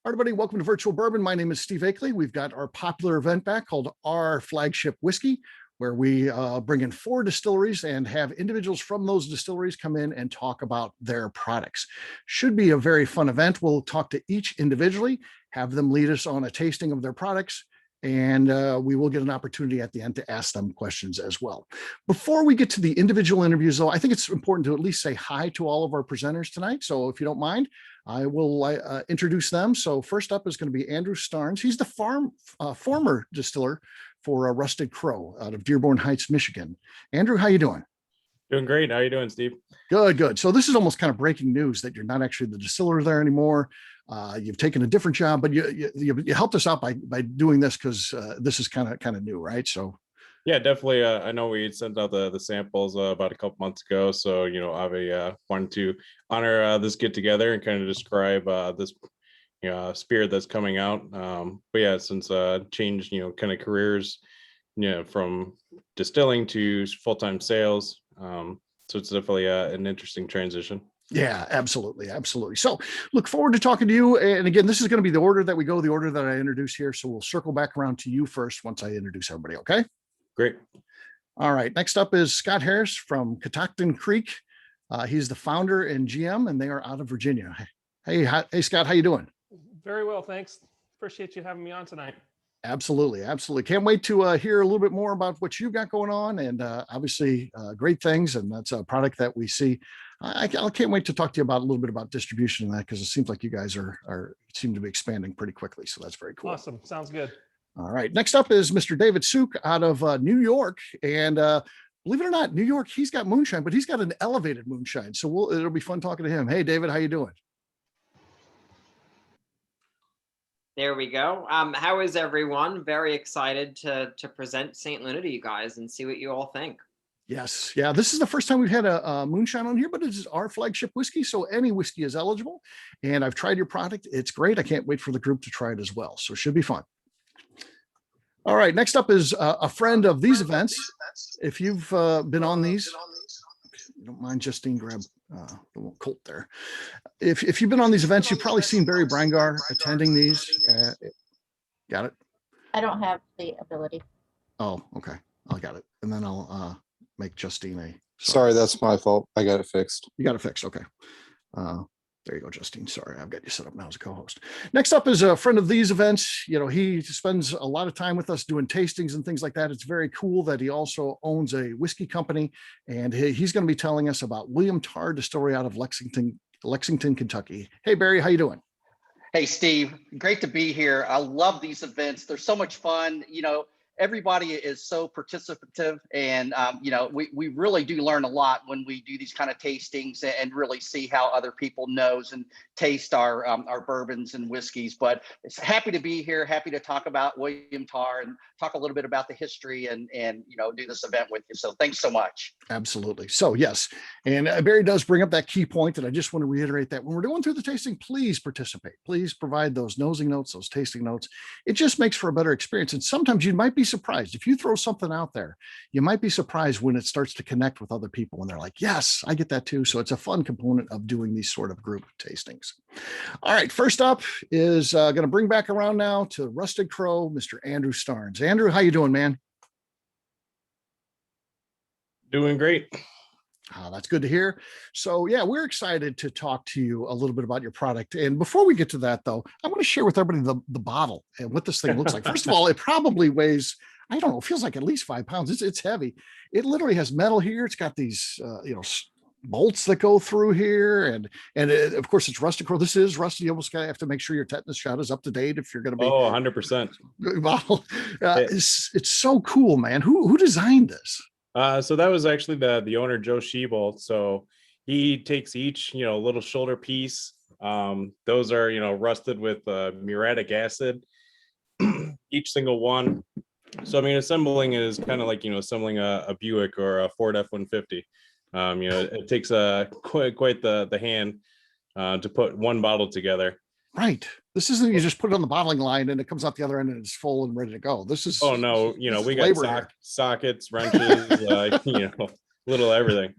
Everybody, welcome to Virtual Bourbon. My name is Steve Akley. We've got our popular event back called our Flagship Whiskey, where we bring in 4 distilleries and have individuals from those distilleries come in and talk about their products. Should be a very fun event. We'll talk to each individually, have them lead us on a tasting of their products, and we will get an opportunity at the end to ask them questions as well. Before we get to the individual interviews, though, I think it's important to at least say hi to all of our presenters tonight. So if you don't mind, I will introduce them. So first up is going to be Andrew Starnes. He's the former distiller for Rusted Crow out of Dearborn Heights, Michigan. Andrew, how you doing? Doing great. How are you doing, Steve? Good, good. So this is almost kind of breaking news that you're not actually the distiller there anymore. You've taken a different job, but you helped us out by doing this because this is kind of new, right? So yeah, definitely. I know we sent out the samples about a couple months ago. So, Avi wanted to honor this get together and kind of describe this spirit that's coming out. But yeah, since changed, kind of careers, from distilling to full-time sales. So it's definitely an interesting transition. Yeah, absolutely. Absolutely. So look forward to talking to you. And again, this is going to be the order that we go, the order that I introduce here. So we'll circle back around to you first once I introduce everybody. Okay. Great. All right. Next up is Scott Harris from Catoctin Creek. He's the founder and GM, and they are out of Virginia. Hey, Scott, how you doing? Very well, thanks. Appreciate you having me on tonight. Absolutely. Absolutely. Can't wait to hear a little bit more about what you've got going on, and obviously great things. And that's a product that we see. I can't wait to talk to you about a little bit about distribution and that, because it seems like you guys seem to be expanding pretty quickly. So that's very cool. Awesome. Sounds good. All right. Next up is Mr. David Suk out of New York. And believe it or not, New York, he's got moonshine, but he's got an elevated moonshine. So it'll be fun talking to him. Hey, David, how you doing? There we go. How is everyone? Very excited to present St. Luna to you guys and see what you all think. Yes. Yeah. This is the first time we've had a moonshine on here, but it is our flagship whiskey. So any whiskey is eligible. And I've tried your product. It's great. I can't wait for the group to try it as well. So it should be fun. All right. Next up is a friend of these events. If you've been on these, you don't mind, Justine, grab the little Colt there. If you've been on these events, you've probably seen Barry Brinegar attending these. Got it? I don't have the ability. Oh, okay. I got it. And then I'll make Justine a. Sorry, that's my fault. I got it fixed. You got it fixed. Okay. There you go, Justine. Sorry, I've got you set up now as a co-host. Next up is a friend of these events. He spends a lot of time with us doing tastings and things like that. It's very cool that he also owns a whiskey company, and he's going to be telling us about William Tarr Distillery out of Lexington, Kentucky. Hey, Barry, how you doing? Hey, Steve, great to be here. I love these events. They're so much fun. Everybody is so participative, and we really do learn a lot when we do these kind of tastings and really see how other people knows and taste our bourbons and whiskeys. But it's happy to be here, happy to talk about William Tarr and talk a little bit about the history and do this event with you. So thanks so much. Absolutely. So yes, and Barry does bring up that key point, and I just want to reiterate that when we're going through the tasting, please participate. Please provide those nosing notes, those tasting notes. It just makes for a better experience. And sometimes you might be surprised if you throw something out there. You might be surprised when it starts to connect with other people and they're like, yes, I get that too. So it's a fun component of doing these sort of group tastings. All right, first up is going to bring back around now to Rusted Crow, Mr. Andrew Starnes. Andrew, how you doing, man? Doing great. That's good to hear. So yeah, we're excited to talk to you a little bit about your product. And before we get to that, though, I want to share with everybody the bottle and what this thing looks like. First of all, it probably weighs, I don't know, it feels like at least 5 pounds. It's heavy. It literally has metal here. It's got these, bolts that go through here. And of course, it's Rusted Crow. This is rusty. You almost have to make sure your tetanus shot is up to date if you're going to be. Oh, 100%. Bottle. It's so cool, man. Who designed this? So that was actually the owner, Joe Schiebel. So he takes each, little shoulder piece. Those are, rusted with muriatic acid, each single one. So, assembling is kind of like, assembling a Buick or a Ford F-150. It takes quite the hand to put one bottle together. Right. This isn't you just put it on the bottling line and it comes out the other end and it's full and ready to go. This is we got sockets, wrenches, little everything.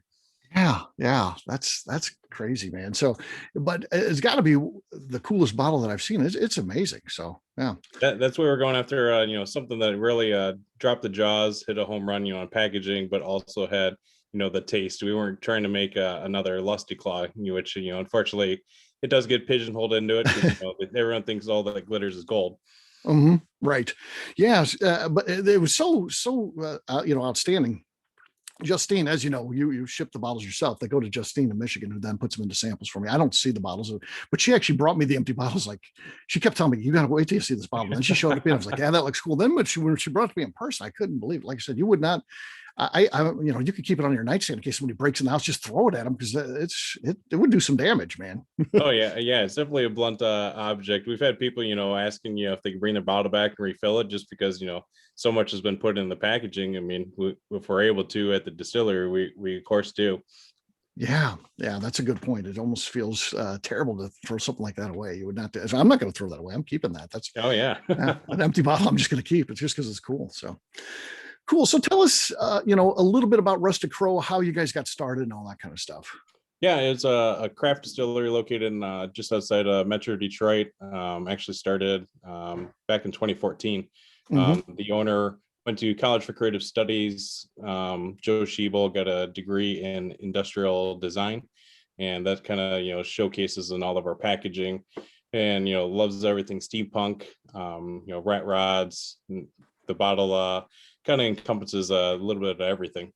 Yeah, that's crazy, man. So, but it's got to be the coolest bottle that I've seen. It's amazing. So, yeah. That's what we're going after. Something that really dropped the jaws, hit a home run, on packaging, but also had the taste. We weren't trying to make another Lusty Claw, which unfortunately it does get pigeonholed into it because everyone thinks all that glitters is gold. Right. Yes, but it was so outstanding. Justine, as you know, you ship the bottles yourself. They go to Justine in Michigan, who then puts them into samples for me. I don't see the bottles, but she actually brought me the empty bottles. Like, she kept telling me, "You got to wait till you see this bottle." And then she showed it to me. I was like, "Yeah, that looks cool." Then, when she brought it to me in person, I couldn't believe it. Like I said, you would not. You could keep it on your nightstand in case somebody breaks in the house. Just throw it at them because it would do some damage, man. Oh yeah, it's definitely a blunt object. We've had people, asking if they can bring their bottle back and refill it, just because so much has been put in the packaging. I mean, if we're able to at the distillery, we of course do. Yeah, that's a good point. It almost feels terrible to throw something like that away. You would not. I'm not going to throw that away. I'm keeping that. That's Oh yeah, an empty bottle. I'm just going to keep it just because it's cool. So cool. So tell us, a little bit about Rustic Crow, how you guys got started, and all that kind of stuff. Yeah, it's a craft distillery located in just outside Metro Detroit. Actually started back in 2014. The owner went to college for creative studies. Joe Schiebel got a degree in industrial design, and that kind of showcases in all of our packaging. And loves everything steampunk. Rat rods. The bottle kind of encompasses a little bit of everything.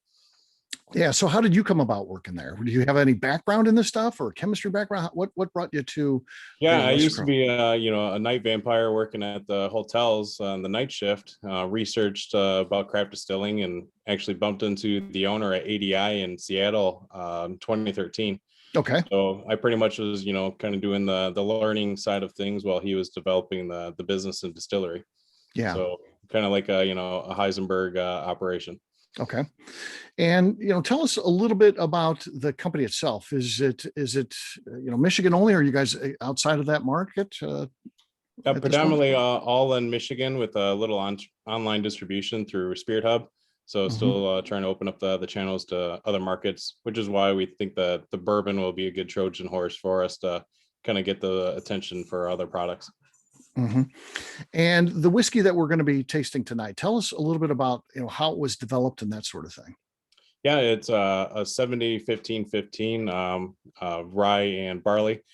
Yeah. So how did you come about working there? Do you have any background in this stuff or chemistry background? What brought you to? Yeah, I Rustic used to Crow? be a night vampire working at the hotels on the night shift. Researched about craft distilling and actually bumped into the owner at ADI in Seattle in 2013. Okay. So I pretty much was kind of doing the learning side of things while he was developing the business and distillery. Yeah. So kind of like a Heisenberg operation. Okay. And tell us a little bit about the company itself. Is it Michigan only? Or are you guys outside of that market? At this point? Predominantly all in Michigan with a little online distribution through Spirit Hub. So still trying to open up the channels to other markets, which is why we think that the bourbon will be a good Trojan horse for us to kind of get the attention for other products. And the whiskey that we're going to be tasting tonight, tell us a little bit about how it was developed and that sort of thing. Yeah, it's a 70-15-15 rye and barley.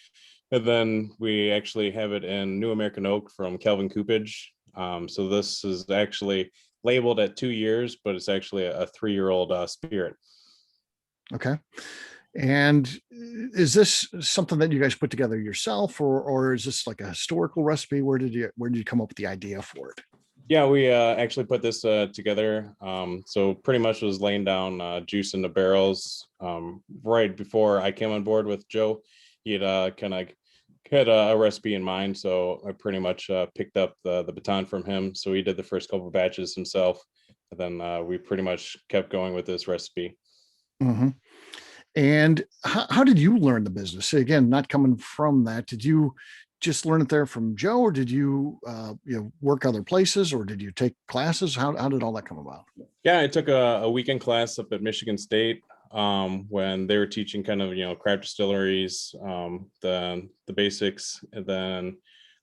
And then we actually have it in New American Oak from Calvin Coopage. So this is actually labeled at 2 years, but it's actually a 3-year-old spirit. Okay. And is this something that you guys put together yourself, or is this like a historical recipe? Where did you come up with the idea for it? Yeah, we actually put this together. So pretty much was laying down juice in the barrels right before I came on board with Joe. He had kind of had a recipe in mind, so I pretty much picked up the baton from him. So he did the first couple of batches himself, and then we pretty much kept going with this recipe. And how did you learn the business? Again, not coming from that, did you just learn it there from Joe, or did you work other places, or did you take classes? How did all that come about? Yeah, I took a weekend class up at Michigan State when they were teaching kind of craft distilleries, the basics, and then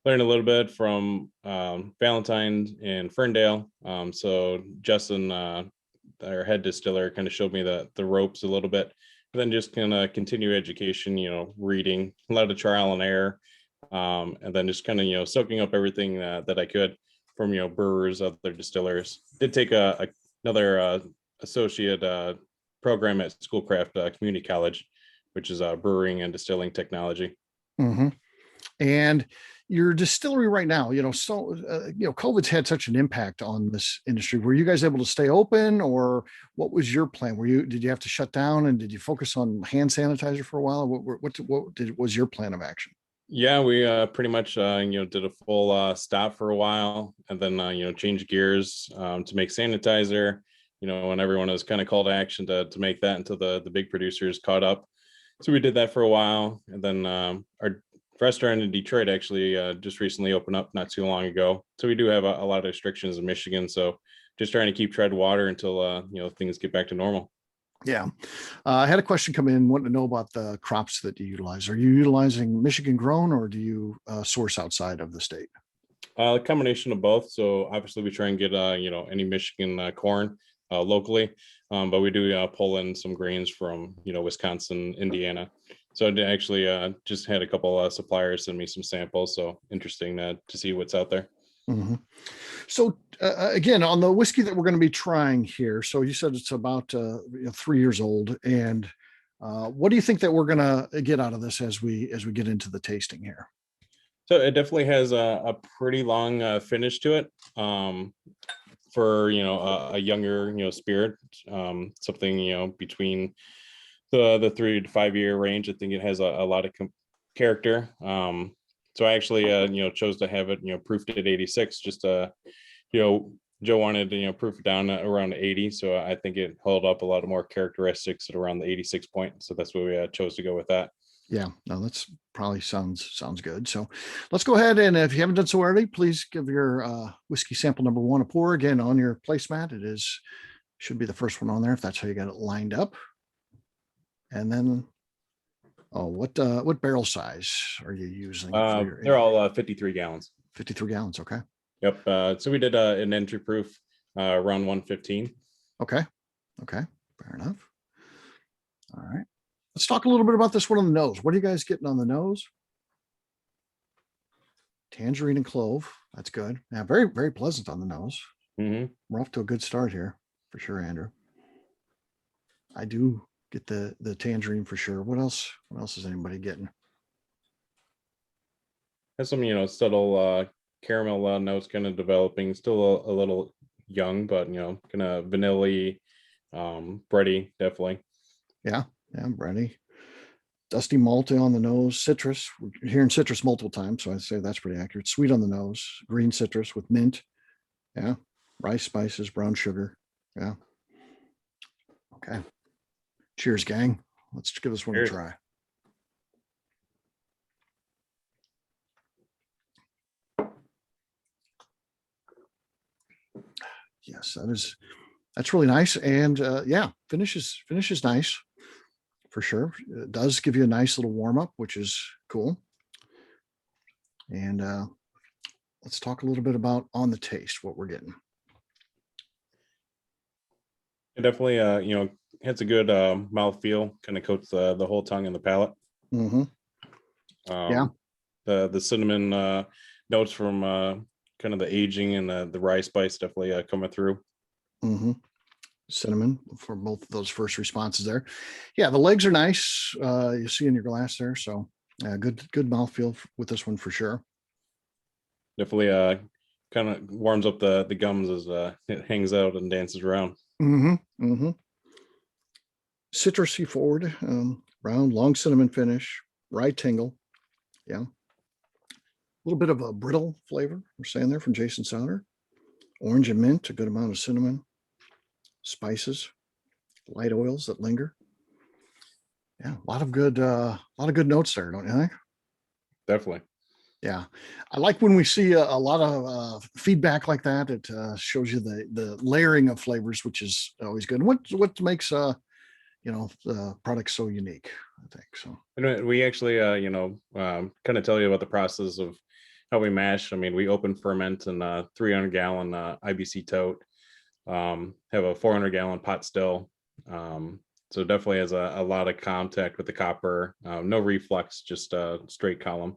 learned a little bit from Valentine and Ferndale. So Justin, our head distiller, kind of showed me the ropes a little bit. And then just kind of continue education, reading, a lot of trial and error, and then just kind of soaking up everything that I could from brewers, other distillers. Did take another associate program at Schoolcraft Community College, which is brewing and distilling technology. And your distillery right now, COVID's had such an impact on this industry. Were you guys able to stay open, or what was your plan? Did you have to shut down, and did you focus on hand sanitizer for a while? What was your plan of action? Yeah, we pretty much did a full stop for a while, and then changed gears to make sanitizer. When everyone was kind of called to action to make that until the big producers caught up. So we did that for a while, and then our restaurant in Detroit actually just recently opened up not too long ago. So we do have a lot of restrictions in Michigan. So just trying to keep tread water until things get back to normal. Yeah. I had a question come in wanting to know about the crops that you utilize. Are you utilizing Michigan grown or do you source outside of the state? A combination of both. So obviously we try and get any Michigan corn locally, but we do pull in some grains from Wisconsin, Indiana. So I actually just had a couple suppliers send me some samples. So interesting to see what's out there. Mhm. So again, on the whiskey that we're going to be trying here, so you said it's about 3 years old, and what do you think that we're going to get out of this as we get into the tasting here? So it definitely has a pretty long finish to it. For a younger spirit, something between the 3 to 5 year range. I think it has a lot of character. So I actually chose to have it proofed at 86. Just Joe wanted to proof it down at around 80, so I think it held up a lot of more characteristics at around the 86 point. So that's why we chose to go with that. Yeah, no, that's probably sounds good. So let's go ahead, and if you haven't done so already, please give your whiskey sample number 1 a pour. Again, on your placemat, it should be the first one on there if that's how you got it lined up. And then, what barrel size are you using? They're all 53 gallons. 53 gallons. Okay. Yep. So we did an entry proof around 115. Okay. Fair enough. All right. Let's talk a little bit about this one on the nose. What are you guys getting on the nose? Tangerine and clove. That's good. Yeah, very, very pleasant on the nose. Mm-hmm. We're off to a good start here for sure, Andrew. I do get the tangerine for sure. What else is anybody getting? Has some subtle caramel notes kind of developing. Still a little young, but kind of vanilla-y, bready, definitely. Yeah, bready. Dusty malty on the nose. Citrus. We're hearing citrus multiple times, so I'd say that's pretty accurate. Sweet on the nose. Green citrus with mint. Yeah. Rice spices, brown sugar. Yeah. Okay. Cheers, gang. Let's give this one Cheers. a try. Yes, that's really nice. And yeah, finish is nice for sure. It does give you a nice little warm up, which is cool. And let's talk a little bit about on the taste, what we're getting. It definitely has a good mouthfeel, kind of coats the whole tongue and the palate. Mm-hmm. Yeah. The cinnamon notes from kind of the aging and the rye spice definitely coming through. Mm-hmm. Cinnamon for both of those first responses there. Yeah, the legs are nice. You see in your glass there. So good mouthfeel with this one for sure. Definitely kind of warms up the gums as it hangs out and dances around. Mm-hmm. Mm-hmm. Citrusy forward, round, long cinnamon finish, rye tingle. Yeah. A little bit of a brittle flavor, we're saying there from Jason Sauter. Orange and mint, a good amount of cinnamon, spices, light oils that linger. Yeah, a lot of good notes there, don't you think? Definitely. Yeah, I like when we see a lot of feedback like that. It shows you the layering of flavors, which is always good. What makes the product so unique, I think so. And we actually kind of tell you about the process of how we mash. I mean, we open ferment in a 300-gallon IBC tote, have a 400-gallon pot still. So definitely has a lot of contact with the copper, no reflux, just a straight column.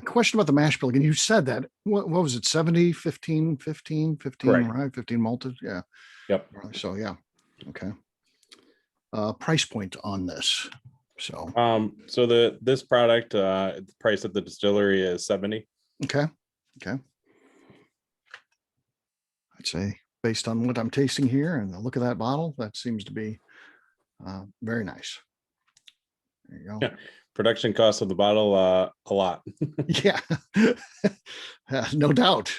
Question about the mash bill again. You said that. What was it? 70, 15, 15, 15, Correct. right? 15 malted. Yeah. Yep. So yeah. Okay. Price point on this. So so this product the price at the distillery is 70. okay. I'd say based on what I'm tasting here and the look of that bottle, that seems to be very nice. There you go. Yeah. Production cost of the bottle a lot. Yeah. No doubt.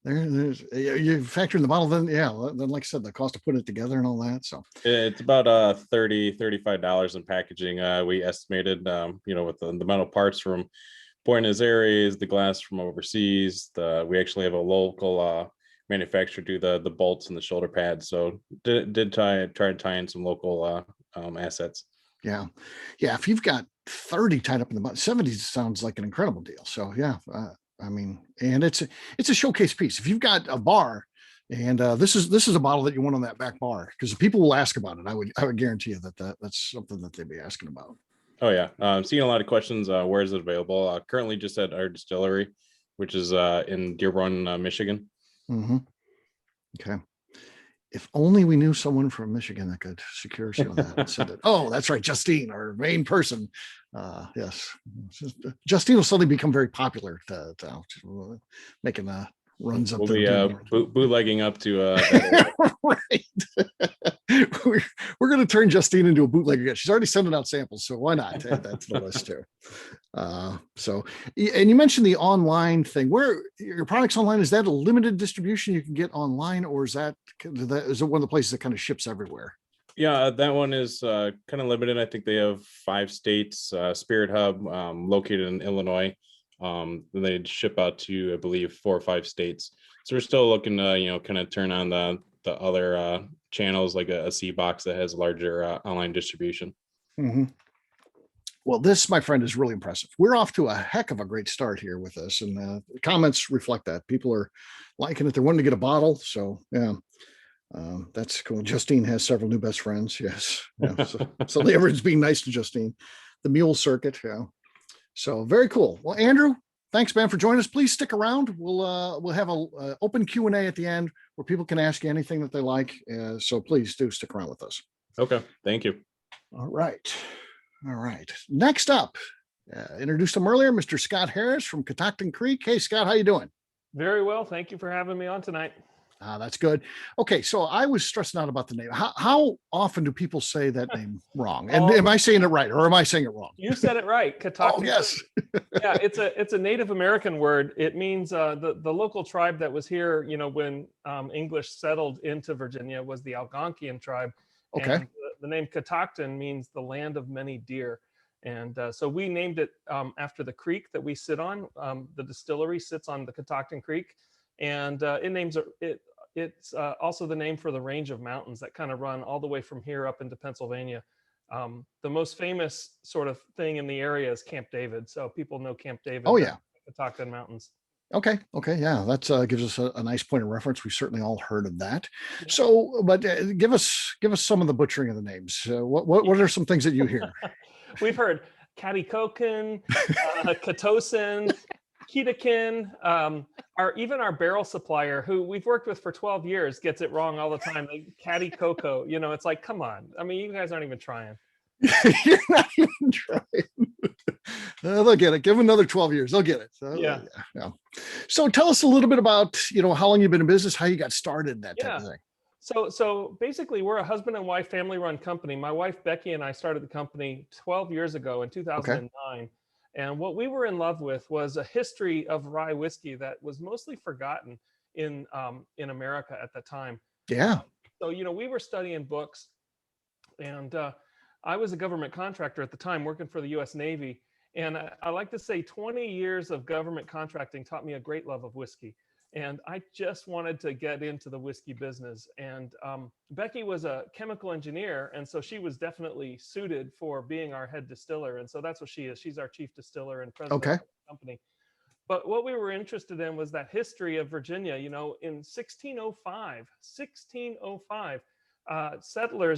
There's you factor in the bottle, then then like I said, the cost of putting it together and all that. So It's about $35 in packaging. We estimated with the metal parts from Buenos Aires, the glass from overseas. We actually have a local manufacturer do the bolts and the shoulder pads. So did try to tie in some local assets. Yeah. Yeah. If you've got 30 tied up in the bottom, 70 sounds like an incredible deal. So yeah, I mean, and it's a showcase piece. If you've got a bar and this is a bottle that you want on that back bar, because people will ask about it. I would guarantee you that's something that they'd be asking about. Oh yeah. I'm seeing a lot of questions. Where is it available? Currently just at our distillery, which is in Dearborn, Michigan. Mm-hmm. Okay. If only we knew someone from Michigan that could secure some of that and send it. Oh, that's right. Justine, our main person. Yes. Justine will suddenly become very popular making runs up We'll to be bootlegging up to right. We're going to turn Justine into a bootlegger again. She's already sending out samples, so why not? Add that to the list too. So, and you mentioned the online thing. Where your products online, is that a limited distribution you can get online, or is it one of the places that kind of ships everywhere? Yeah, that one is kind of limited. I think they have 5 states. Spirit Hub, located in Illinois. Then they ship out to, I believe, 4 or 5 states. So we're still looking to, kind of turn on the other channels, like a C box that has larger online distribution. Mm-hmm. Well, this, my friend, is really impressive. We're off to a heck of a great start here with this, and the comments reflect that. People are liking it. They're wanting to get a bottle. So yeah, that's cool. Justine has several new best friends. Yes. Yeah. So everyone's being nice to Justine. The mule circuit. Yeah. So very cool. Well, Andrew, thanks, man, for joining us. Please stick around. We'll have a open Q&A at the end where people can ask you anything that they like. So please do stick around with us. Okay. Thank you. All right. Next up, introduced him earlier, Mr. Scott Harris from Catoctin Creek. Hey, Scott, how you doing? Very well. Thank you for having me on tonight. That's good. Okay, so I was stressing out about the name. How often do people say that name wrong? And am I saying it right, or am I saying it wrong? You said it right. Catoctin. Oh, yes. Yeah, it's a Native American word. It means the local tribe that was here, when English settled into Virginia was the Algonquian tribe. Okay. And the name Catoctin means the land of many deer. And so we named it after the creek that we sit on. The distillery sits on the Catoctin Creek. And it's also the name for the range of mountains that kind of run all the way from here up into Pennsylvania. The most famous sort of thing in the area is Camp David. So people know Camp David. Oh, yeah. Catoctin Mountains. Okay. Yeah, that gives us a nice point of reference. We've certainly all heard of that. Yeah. So, but give us some of the butchering of the names. What are some things that you hear? We've heard Catoctin, Catoctin, Catoctin. Even our barrel supplier, who we've worked with for 12 years, gets it wrong all the time. Like Catty Coco, it's like, come on. I mean, you guys aren't even trying. You're not even trying. They'll get it. Give them another 12 years. They'll get it. So, yeah. So tell us a little bit about, how long you've been in business, how you got started, that type of thing. So basically, we're a husband and wife family-run company. My wife, Becky, and I started the company 12 years ago in 2009. Okay. And what we were in love with was a history of rye whiskey that was mostly forgotten in America at the time. Yeah. So, we were studying books, and I was a government contractor at the time working for the U.S. Navy. And I like to say 20 years of government contracting taught me a great love of whiskey. And I just wanted to get into the whiskey business. And Becky was a chemical engineer. And so she was definitely suited for being our head distiller. And so that's what she is. She's our chief distiller and president of the company. But what we were interested in was that history of Virginia. In 1605,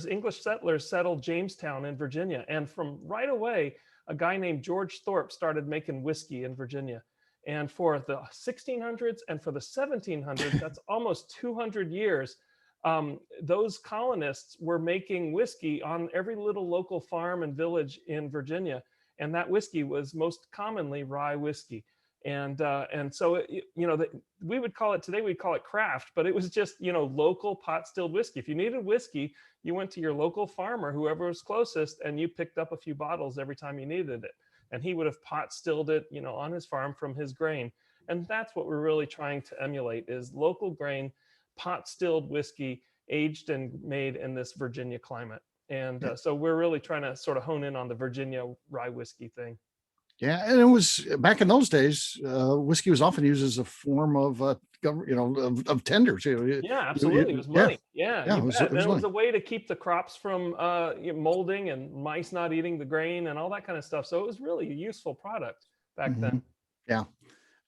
English settlers settled Jamestown in Virginia. And from right away, a guy named George Thorpe started making whiskey in Virginia. And for the 1600s and for the 1700s, that's almost 200 years, those colonists were making whiskey on every little local farm and village in Virginia. And that whiskey was most commonly rye whiskey. And so, we would call it, today we'd call it craft, but it was just, local pot stilled whiskey. If you needed whiskey, you went to your local farmer, whoever was closest, and you picked up a few bottles every time you needed it. And he would have pot stilled it, on his farm from his grain. And that's what we're really trying to emulate, is local grain, pot stilled whiskey, aged and made in this Virginia climate. And so we're really trying to sort of hone in on the Virginia rye whiskey thing. Yeah, and it was back in those days, whiskey was often used as a form of of tenders. Yeah, absolutely. It was yeah. money. Yeah, Yeah, you it was- bet. it was And it was money. a way to keep the crops from molding and mice not eating the grain and all that kind of stuff. So it was really a useful product back Mhm. then. Yeah,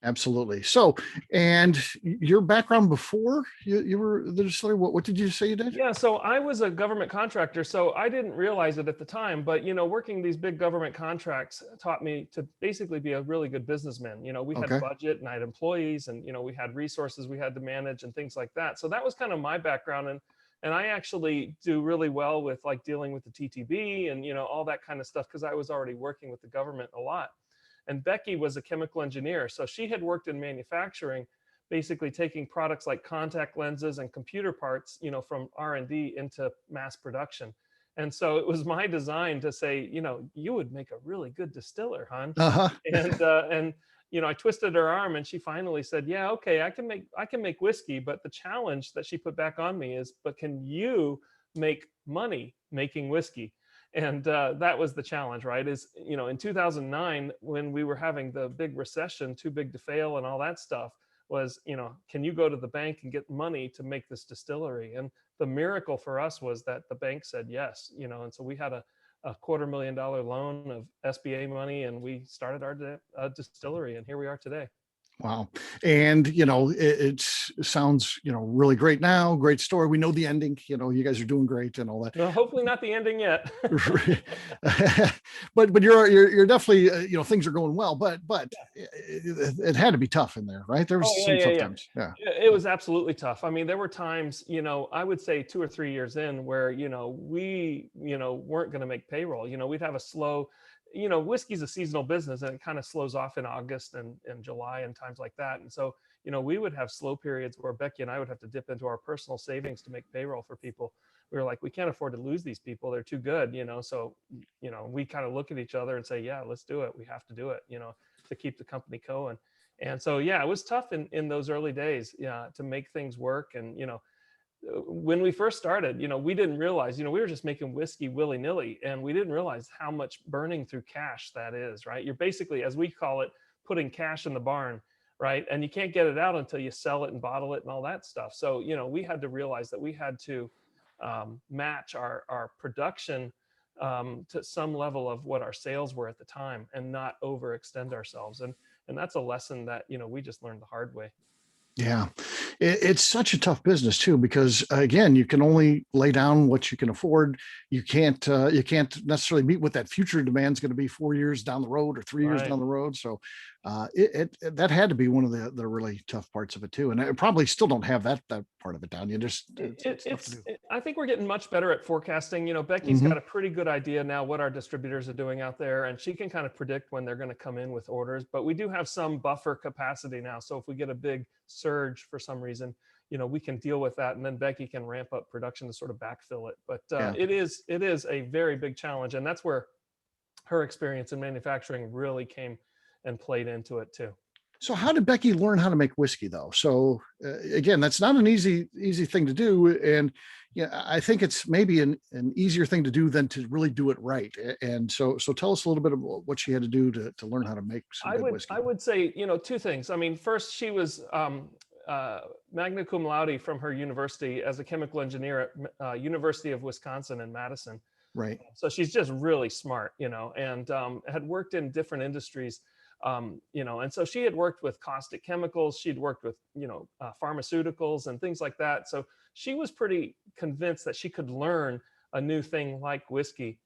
absolutely. So, and your background before you were the distillery, what did you say you did? Yeah, so I was a government contractor, so I didn't realize it at the time, but working these big government contracts taught me to basically be a really good businessman. We had Okay. budget and I had employees and we had resources we had to manage and things like that. So that was kind of my background, and I actually do really well with like dealing with the TTB and all that kind of stuff because I was already working with the government a lot. And Becky was a chemical engineer, so she had worked in manufacturing, basically taking products like contact lenses and computer parts, from R&D into mass production. And so it was my design to say, you would make a really good distiller, hon. Uh-huh. And I twisted her arm, and she finally said, "Yeah, okay, I can make whiskey, but the challenge that she put back on me is, but can you make money making whiskey?" And that was the challenge, right? Is in 2009, when we were having the big recession, too big to fail, and all that stuff, was can you go to the bank and get money to make this distillery? And the miracle for us was that the bank said yes. And so we had a $250,000 loan of SBA money, and we started our distillery, and here we are today. Wow. And, it sounds, really great now. Great story. We know the ending, you guys are doing great and all that. Well, hopefully not the ending yet. but you're definitely, things are going well, but it had to be tough in there, right? There was some tough times. Yeah. It was absolutely tough. I mean, there were times, I would say 2 or 3 years in where, we, weren't going to make payroll. We'd have a slow, whiskey's a seasonal business, and it kind of slows off in August and July and times like that. And so, we would have slow periods where Becky and I would have to dip into our personal savings to make payroll for people. We were like, we can't afford to lose these people. They're too good, so, we kind of look at each other and say, yeah, let's do it. We have to do it, to keep the company going. And so, yeah, it was tough in those early days, to make things work. And, when we first started, we didn't realize, we were just making whiskey willy-nilly, and we didn't realize how much burning through cash that is, right? You're basically, as we call it, putting cash in the barn, right? And you can't get it out until you sell it and bottle it and all that stuff. So, we had to realize that we had to match our production to some level of what our sales were at the time, and not overextend ourselves. And that's a lesson that, we just learned the hard way. Yeah, it's such a tough business too, because again, you can only lay down what you can afford. You can't necessarily meet what that future demand is going to be 4 years down the road or 3 years Right. down the road. So that had to be one of the really tough parts of it too. And I probably still don't have that part of it down. It's tough to do. I think we're getting much better at forecasting. Becky's Mhm. got a pretty good idea now what our distributors are doing out there, and she can kind of predict when they're going to come in with orders. But we do have some buffer capacity now. So if we get a big surge for some reason, we can deal with that, and then Becky can ramp up production to sort of backfill it. But Yeah. it is a very big challenge, and that's where her experience in manufacturing really came and played into it too. So how did Becky learn how to make whiskey though? So again, that's not an easy thing to do. And I think it's maybe an easier thing to do than to really do it right. And so tell us a little bit about what she had to do to learn how to make some good whiskey. I would say, two things. I mean, first, she was magna cum laude from her university as a chemical engineer at University of Wisconsin in Madison. Right. So she's just really smart, and had worked in different industries, and so she had worked with caustic chemicals. She'd worked with, pharmaceuticals and things like that. So she was pretty convinced that she could learn a new thing like whiskey.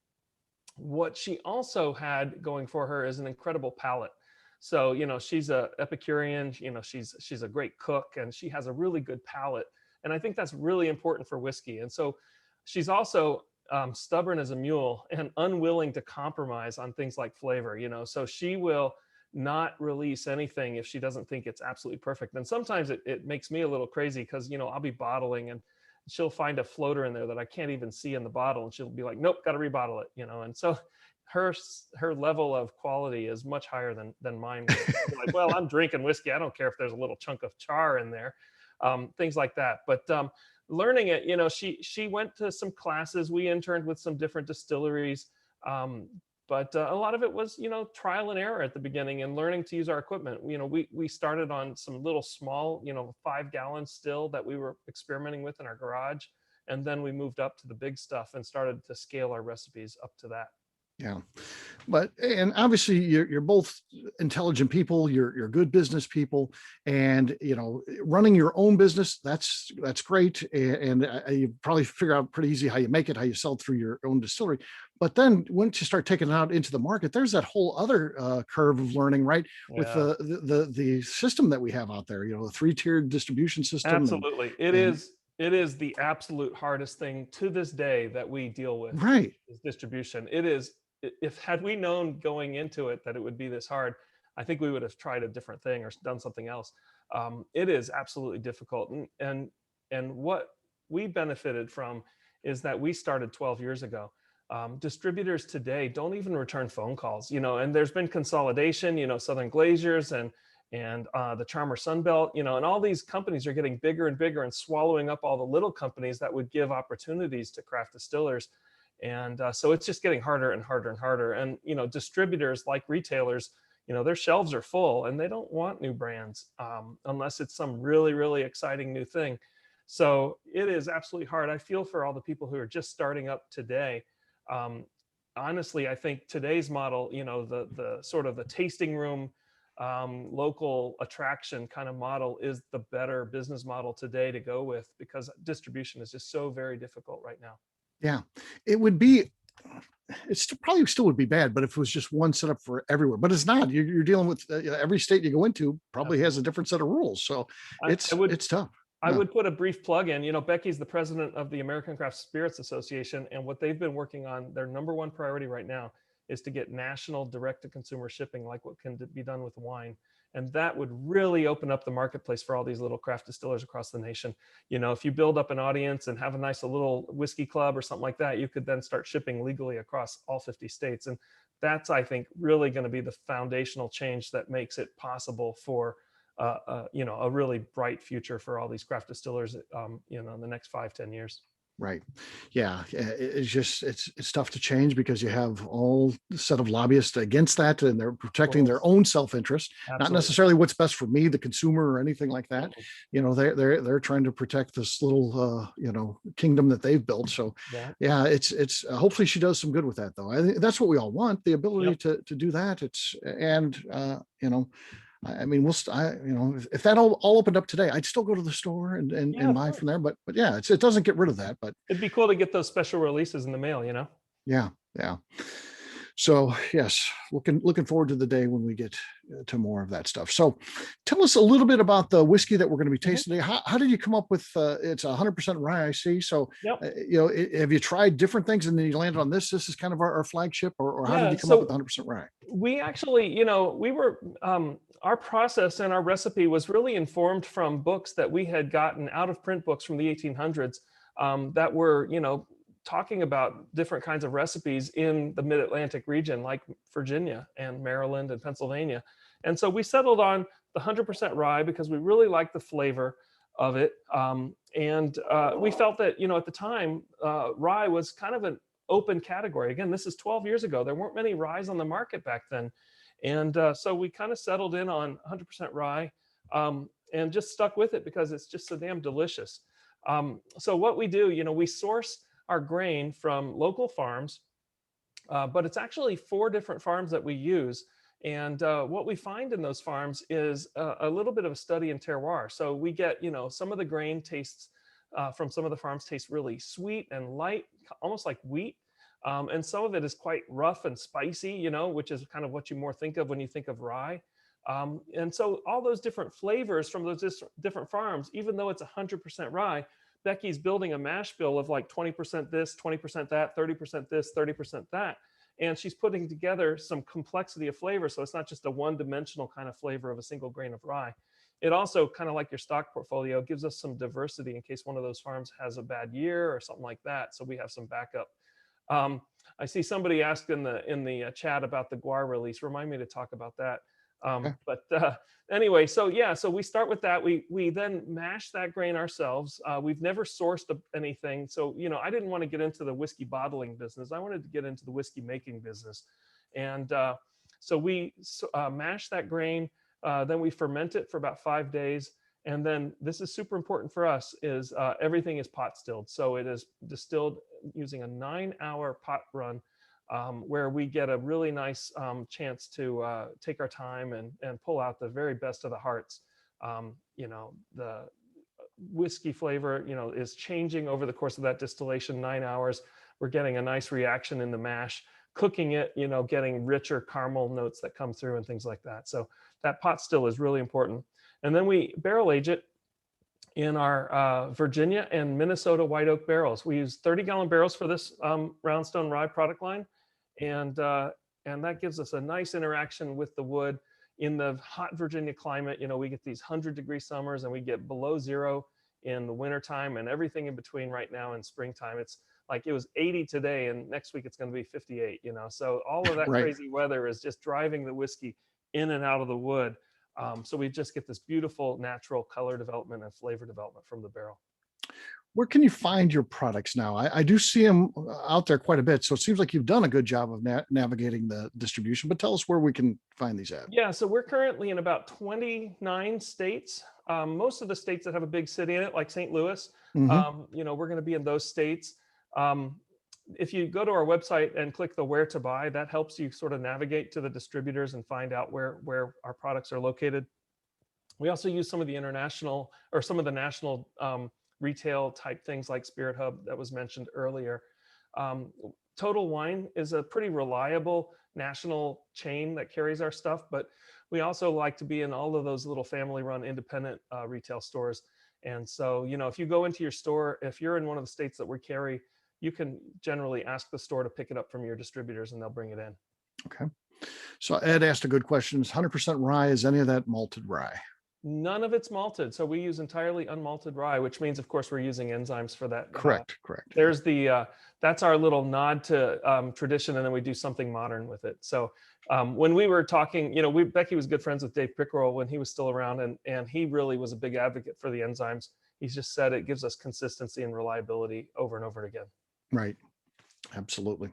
What she also had going for her is an incredible palate. So, she's a Epicurean, she's a great cook, and she has a really good palate. And I think that's really important for whiskey. And so she's also stubborn as a mule and unwilling to compromise on things like flavor, so she will not release anything if she doesn't think it's absolutely perfect. And sometimes it makes me a little crazy because, I'll be bottling and she'll find a floater in there that I can't even see in the bottle. And she'll be like, nope, got to rebottle it, and so her level of quality is much higher than mine. Like, well, I'm drinking whiskey. I don't care if there's a little chunk of char in there, things like that. But learning it, she went to some classes. We interned with some different distilleries, But a lot of it was, trial and error at the beginning and learning to use our equipment. We started on some little small, 5-gallon still that we were experimenting with in our garage. And then we moved up to the big stuff and started to scale our recipes up to that. Yeah. And obviously you're both intelligent people, you're good business people, and running your own business, that's great. And you probably figure out pretty easy how you make it, how you sell it through your own distillery. But then once you start taking it out into the market, there's that whole other curve of learning, right? With Yeah. the system that we have out there, the 3-tiered distribution system. Absolutely. It is the absolute hardest thing to this day that we deal with. Right. Is distribution. It is, if had we known going into it that it would be this hard, I think we would have tried a different thing or done something else. It is absolutely difficult. And what we benefited from is that we started 12 years ago. Distributors today don't even return phone calls, and there's been consolidation, Southern Glaciers and the Charmer Sunbelt, and all these companies are getting bigger and bigger and swallowing up all the little companies that would give opportunities to craft distillers. And so it's just getting harder and harder and harder. And, distributors like retailers, their shelves are full and they don't want new brands unless it's some really, really exciting new thing. So it is absolutely hard. I feel for all the people who are just starting up today. Honestly, I think today's model, the sort of the tasting room, local attraction kind of model is the better business model today to go with, because distribution is just so very difficult right now. Yeah, it's probably still would be bad, but if it was just one setup for everywhere, but it's not. You're dealing with every state you go into probably has a different set of rules, so it's tough. I would put a brief plug in. Becky's the president of the American Craft Spirits Association, and what they've been working on, their number one priority right now is to get national direct-to-consumer shipping, like what can be done with wine. And that would really open up the marketplace for all these little craft distillers across the nation. If you build up an audience and have a nice little whiskey club or something like that, you could then start shipping legally across all 50 states. And that's, I think, really going to be the foundational change that makes it possible for, a really bright future for all these craft distillers, in the next 5-10 years. Right. Yeah. It's just, it's tough to change because you have all set of lobbyists against that, and they're protecting their own self-interest, not necessarily what's best for me, the consumer, or anything like that. They're trying to protect this little, kingdom that they've built. So yeah, it's hopefully she does some good with that, though. I think that's what we all want, the ability to do that. I mean, if that all opened up today, I'd still go to the store and buy from there. But yeah, it doesn't get rid of that. But it'd be cool to get those special releases in the mail, Yeah. So yes, looking forward to the day when we get to more of that stuff. So tell us a little bit about the whiskey that we're going to be tasting today. How did you come up with it's 100% rye, I see. So, have you tried different things and then you landed on this? This is kind of our flagship, or how did you come up with 100% rye? We actually, we were, our process and our recipe was really informed from books that we had gotten out of print books from the 1800s that were, talking about different kinds of recipes in the mid-Atlantic region, like Virginia and Maryland and Pennsylvania. And so we settled on the 100% rye because we really liked the flavor of it. We felt that, at the time, rye was kind of an open category. Again, this is 12 years ago. There weren't many ryes on the market back then. And so we kind of settled in on 100% rye and just stuck with it because it's just so damn delicious. So what we do, we source our grain from local farms, but it's actually 4 different farms that we use. And what we find in those farms is a little bit of a study in terroir. So we get, some of the grain tastes from some of the farms taste really sweet and light, almost like wheat. And some of it is quite rough and spicy, which is kind of what you more think of when you think of rye. And so all those different flavors from those different farms, even though it's 100% rye, Becky's building a mash bill of like 20% this, 20% that, 30% this, 30% that. And she's putting together some complexity of flavor. So it's not just a one-dimensional kind of flavor of a single grain of rye. It also, kind of like your stock portfolio, gives us some diversity in case one of those farms has a bad year or something like that. So we have some backup. I see somebody asked in the chat about the guar release. Remind me to talk about that. But anyway, so we start with that. We then mash that grain ourselves. We've never sourced anything. So, I didn't want to get into the whiskey bottling business. I wanted to get into the whiskey making business. And so we mash that grain, then we ferment it for about 5 days. And then this is super important for us is everything is pot stilled. So it is distilled using a 9-hour pot run where we get a really nice chance to take our time and pull out the very best of the hearts. The whiskey flavor, is changing over the course of that distillation, 9 hours. We're getting a nice reaction in the mash, cooking it, getting richer caramel notes that come through and things like that. So that pot still is really important. And then we barrel age it in our Virginia and Minnesota white oak barrels. We use 30-gallon barrels for this Roundstone Rye product line. And that gives us a nice interaction with the wood. In the hot Virginia climate, we get these 100-degree summers and we get below zero in the wintertime and everything in between right now in springtime. It's like it was 80 today and next week it's going to be 58, So all of that Right. crazy weather is just driving the whiskey in and out of the wood. So we just get this beautiful natural color development and flavor development from the barrel. Where can you find your products now? I do see them out there quite a bit. So it seems like you've done a good job of navigating the distribution, but tell us where we can find these at. Yeah, so we're currently in about 29 states. Most of the states that have a big city in it, like St. Louis, Mhm. we're going to be in those states. If you go to our website and click the where to buy, that helps you sort of navigate to the distributors and find out where our products are located. We also use some of the international or some of the national retail type things like Spirit Hub that was mentioned earlier. Total Wine is a pretty reliable national chain that carries our stuff, but we also like to be in all of those little family run independent retail stores. And so, if you go into your store, if you're in one of the states that we carry, you can generally ask the store to pick it up from your distributors and they'll bring it in. Okay. So Ed asked a good question. Is 100% rye, is any of that malted rye? None of it's malted. So we use entirely unmalted rye, which means, of course, we're using enzymes for that. Correct. There's that's our little nod to tradition, and then we do something modern with it. So when we were talking, Becky was good friends with Dave Pickerel when he was still around, and he really was a big advocate for the enzymes. He's just said it gives us consistency and reliability over and over again. Right. Absolutely.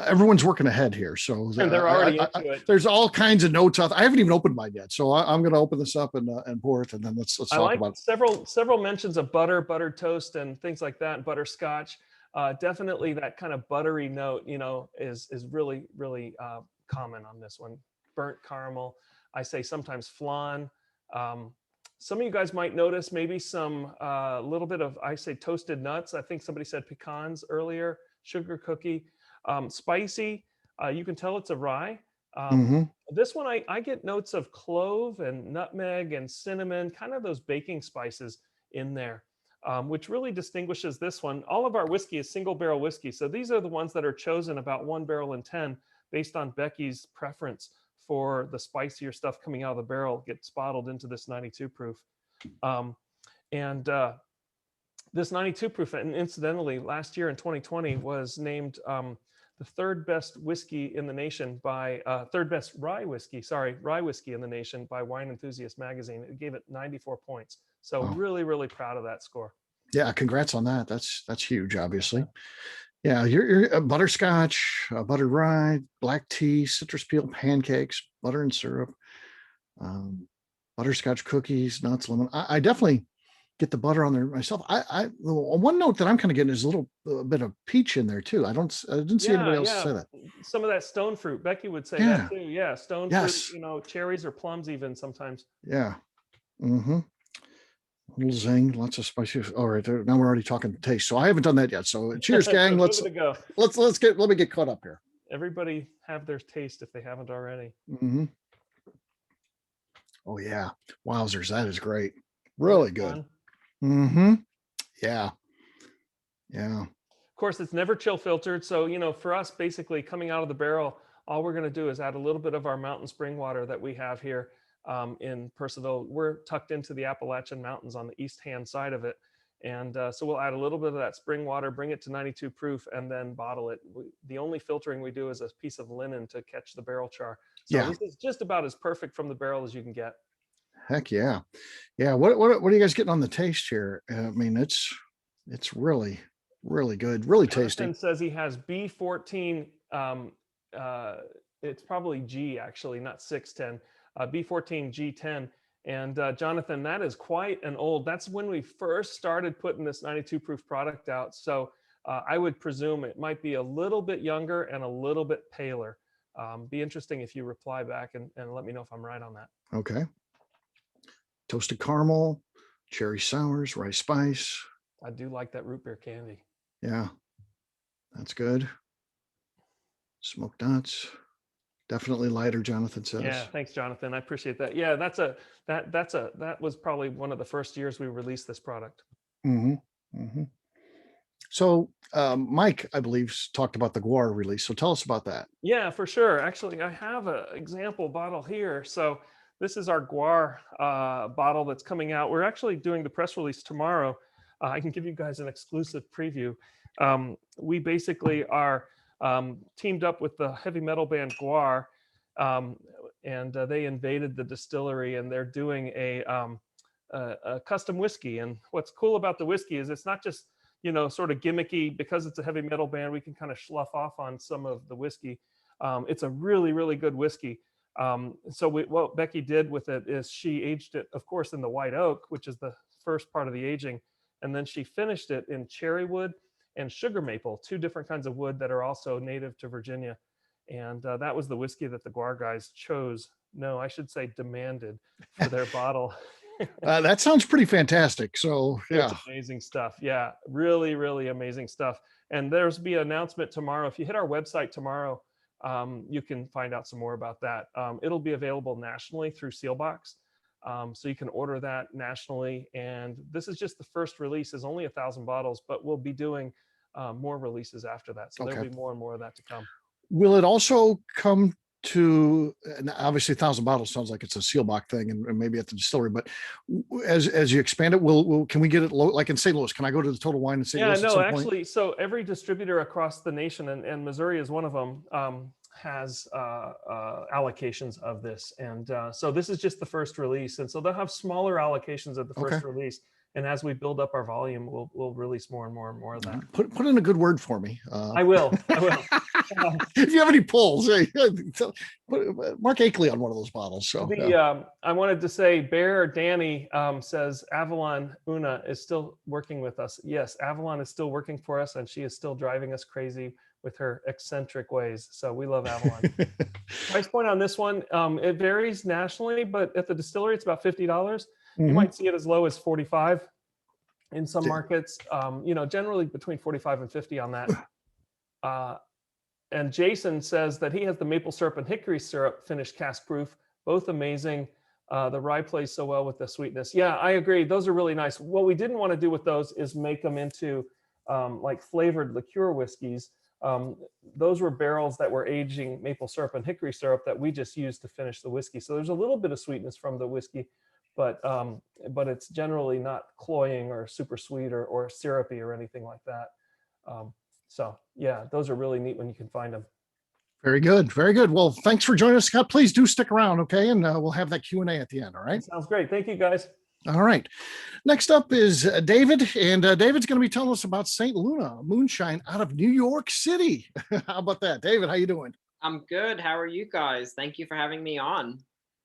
Everyone's working ahead here. So And they're already into it. There's all kinds of notes out. I haven't even opened mine yet. So I'm going to open this up and pour it, and then let's I talk like about several mentions of butter, buttered toast, and things like that. Butterscotch, definitely that kind of buttery note, is really really common on this one. Burnt caramel. I say sometimes flan. Some of you guys might notice maybe some little bit of, I say toasted nuts. I think somebody said pecans earlier. Sugar cookie. Spicy. You can tell it's a rye. This one, I get notes of clove and nutmeg and cinnamon, kind of those baking spices in there, which really distinguishes this one. All of our whiskey is single barrel whiskey. So these are the ones that are chosen about 1 barrel in 10 based on Becky's preference for the spicier stuff coming out of the barrel, gets bottled into this 92 proof. This 92 proof, and incidentally, last year in 2020 was named the third best whiskey in the nation by third best rye whiskey in the nation by Wine Enthusiast magazine. It gave it 94 points. So Wow. Really, really proud of that score. Yeah, congrats on that. That's huge, obviously. Yeah, you're butterscotch, buttered rye, black tea, citrus peel pancakes, butter and syrup, butterscotch cookies, nuts, lemon. I definitely get the butter on there myself. One note that I'm kind of getting is a bit of peach in there too. I didn't see anybody else say that. Some of that stone fruit. Becky would say Yeah. that too. Yeah, stone fruit. Cherries or plums even sometimes. Yeah. Mm-hmm. A little zing, lots of spicy. All right, now we're already talking taste. So I haven't done that yet. So cheers, gang. Let me get caught up here. Everybody have their taste if they haven't already. Mm-hmm. Oh yeah, wowzers, that is great. Really good. Mm-hmm. Yeah. Of course, it's never chill filtered. So, for us, basically coming out of the barrel, all we're going to do is add a little bit of our mountain spring water that we have here in Purcellville. We're tucked into the Appalachian Mountains on the east-hand side of it. And so we'll add a little bit of that spring water, bring it to 92 proof, and then bottle it. The only filtering we do is a piece of linen to catch the barrel char. So This is just about as perfect from the barrel as you can get. Heck yeah. Yeah. What are you guys getting on the taste here? I mean, it's really, really good, really tasty. Jonathan says he has B14 it's probably G actually, not 610, B14 G10. And Jonathan, that is quite an old, that's when we first started putting this 92 proof product out. So I would presume it might be a little bit younger and a little bit paler. Be interesting if you reply back and let me know if I'm right on that. Okay. Toasted caramel, cherry sours, rice spice. I do like that root beer candy. Yeah, that's good. Smoked nuts. Definitely lighter, Jonathan says. Yeah, thanks, Jonathan. I appreciate that. Yeah, that was probably one of the first years we released this product. Mm-hmm. Mm-hmm. So Mike, I believe, talked about the Guar release. So tell us about that. Yeah, for sure. Actually, I have an example bottle here. So this is our Guar bottle that's coming out. We're actually doing the press release tomorrow. I can give you guys an exclusive preview. We basically are teamed up with the heavy metal band Guar, and they invaded the distillery, and they're doing a custom whiskey. And what's cool about the whiskey is it's not just, you know, sort of gimmicky. Because it's a heavy metal band, we can kind of slough off on some of the whiskey. It's a really, really good whiskey. So what Becky did with it is she aged it, of course, in the white oak, which is the first part of the aging. And then she finished it in cherry wood and sugar maple, two different kinds of wood that are also native to Virginia. And that was the whiskey that the Guar guys chose. No, I should say demanded for their bottle. That sounds pretty fantastic. So yeah, it's amazing stuff. Yeah, really, really amazing stuff. And there's be an announcement tomorrow. If you hit our website tomorrow, you can find out some more about that. It'll be available nationally through Sealbox. So you can order that nationally. And this is just the first release. Is only 1,000 bottles, but we'll be doing more releases after that. So there'll be more and more of that to come. Will it also come to, and obviously 1,000 bottles sounds like it's a Sealbox thing and maybe at the distillery, but as you expand it, can we get it like in St. Louis? Can I go to the Total Wine in St. Louis? Yeah, no, actually, so every distributor across the nation, and Missouri is one of them, has allocations of this. And so this is just the first release. And so they'll have smaller allocations of the first release. And as we build up our volume, we'll release more and more and more of that. Put in a good word for me. I will. If you have any polls, Mark Akley on one of those bottles. So I wanted to say, Bear Danny says Avalon Una is still working with us. Yes, Avalon is still working for us, and she is still driving us crazy with her eccentric ways. So we love Avalon. Price point on this one, it varies nationally, but at the distillery, it's about $50. You might see it as low as 45 in some markets, generally between 45 and 50 on that. And Jason says that he has the maple syrup and hickory syrup finished cask proof, both amazing. The rye plays so well with the sweetness. Yeah, I agree. Those are really nice. What we didn't want to do with those is make them into like flavored liqueur whiskeys. Those were barrels that were aging maple syrup and hickory syrup that we just used to finish the whiskey. So there's a little bit of sweetness from the whiskey, but it's generally not cloying or super sweet or syrupy or anything like that. So yeah, those are really neat when you can find them. Very good. Very good. Well, thanks for joining us, Scott. Please do stick around. Okay. And we'll have that Q&A at the end. All right. Sounds great. Thank you, guys. All right. Next up is David, and David's going to be telling us about St. Luna Moonshine out of New York City. How about that? David, how you doing? I'm good. How are you guys? Thank you for having me on.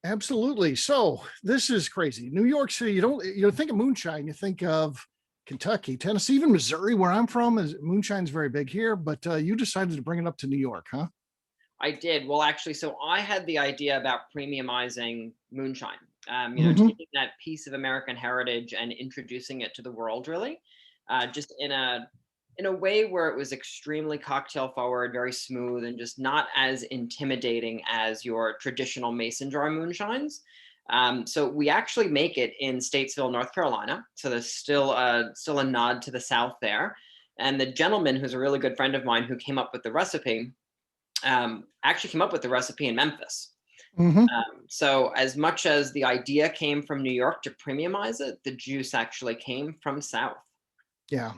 Absolutely. So this is crazy. New York City, you think of moonshine, you think of Kentucky, Tennessee, even Missouri, where I'm from. Moonshine's very big here, but you decided to bring it up to New York, huh? I did. Well, actually, so I had the idea about premiumizing moonshine, taking that piece of American heritage and introducing it to the world, really, just in a way where it was extremely cocktail forward, very smooth, and just not as intimidating as your traditional mason jar moonshines. So we actually make it in Statesville, North Carolina. So there's still a nod to the South there. And the gentleman, who's a really good friend of mine, who came up with the recipe, actually came up with the recipe in Memphis. So as much as the idea came from New York to premiumize it, the juice actually came from South. Yeah.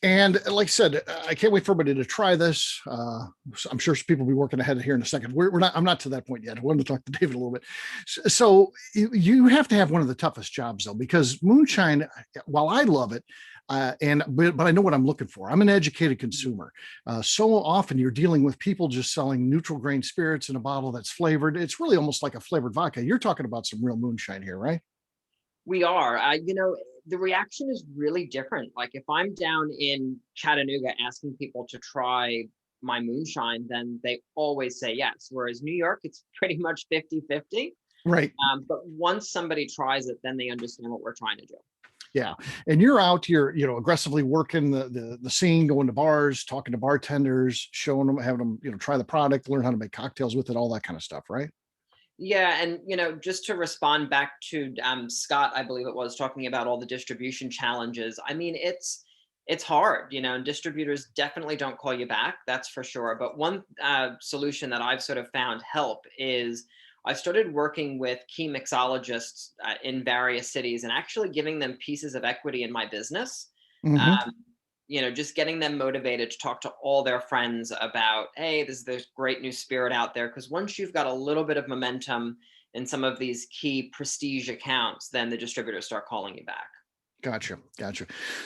And like I said, I can't wait for everybody to try this. I'm sure people will be working ahead here in a second. I'm not to that point yet. I wanted to talk to David a little bit. So you have to have one of the toughest jobs though, because moonshine, while I love it, But I know what I'm looking for. I'm an educated consumer. So often you're dealing with people just selling neutral grain spirits in a bottle that's flavored. It's really almost like a flavored vodka. You're talking about some real moonshine here, right? We are. The reaction is really different. Like if I'm down in Chattanooga asking people to try my moonshine, then they always say yes. Whereas New York, it's pretty much 50-50. Right. But once somebody tries it, then they understand what we're trying to do. Yeah. And you're out here, aggressively working the scene, going to bars, talking to bartenders, showing them, having them, try the product, learn how to make cocktails with it, all that kind of stuff, right? Yeah, and just to respond back to Scott, I believe it was, talking about all the distribution challenges. I mean, it's hard, and distributors definitely don't call you back, that's for sure. But one solution that I've sort of found help is I started working with key mixologists in various cities and actually giving them pieces of equity in my business. Mm-hmm. Just getting them motivated to talk to all there's great new spirit out there. Because once you've got a little bit of momentum in some of these key prestige accounts, then the distributors start calling you back. Gotcha.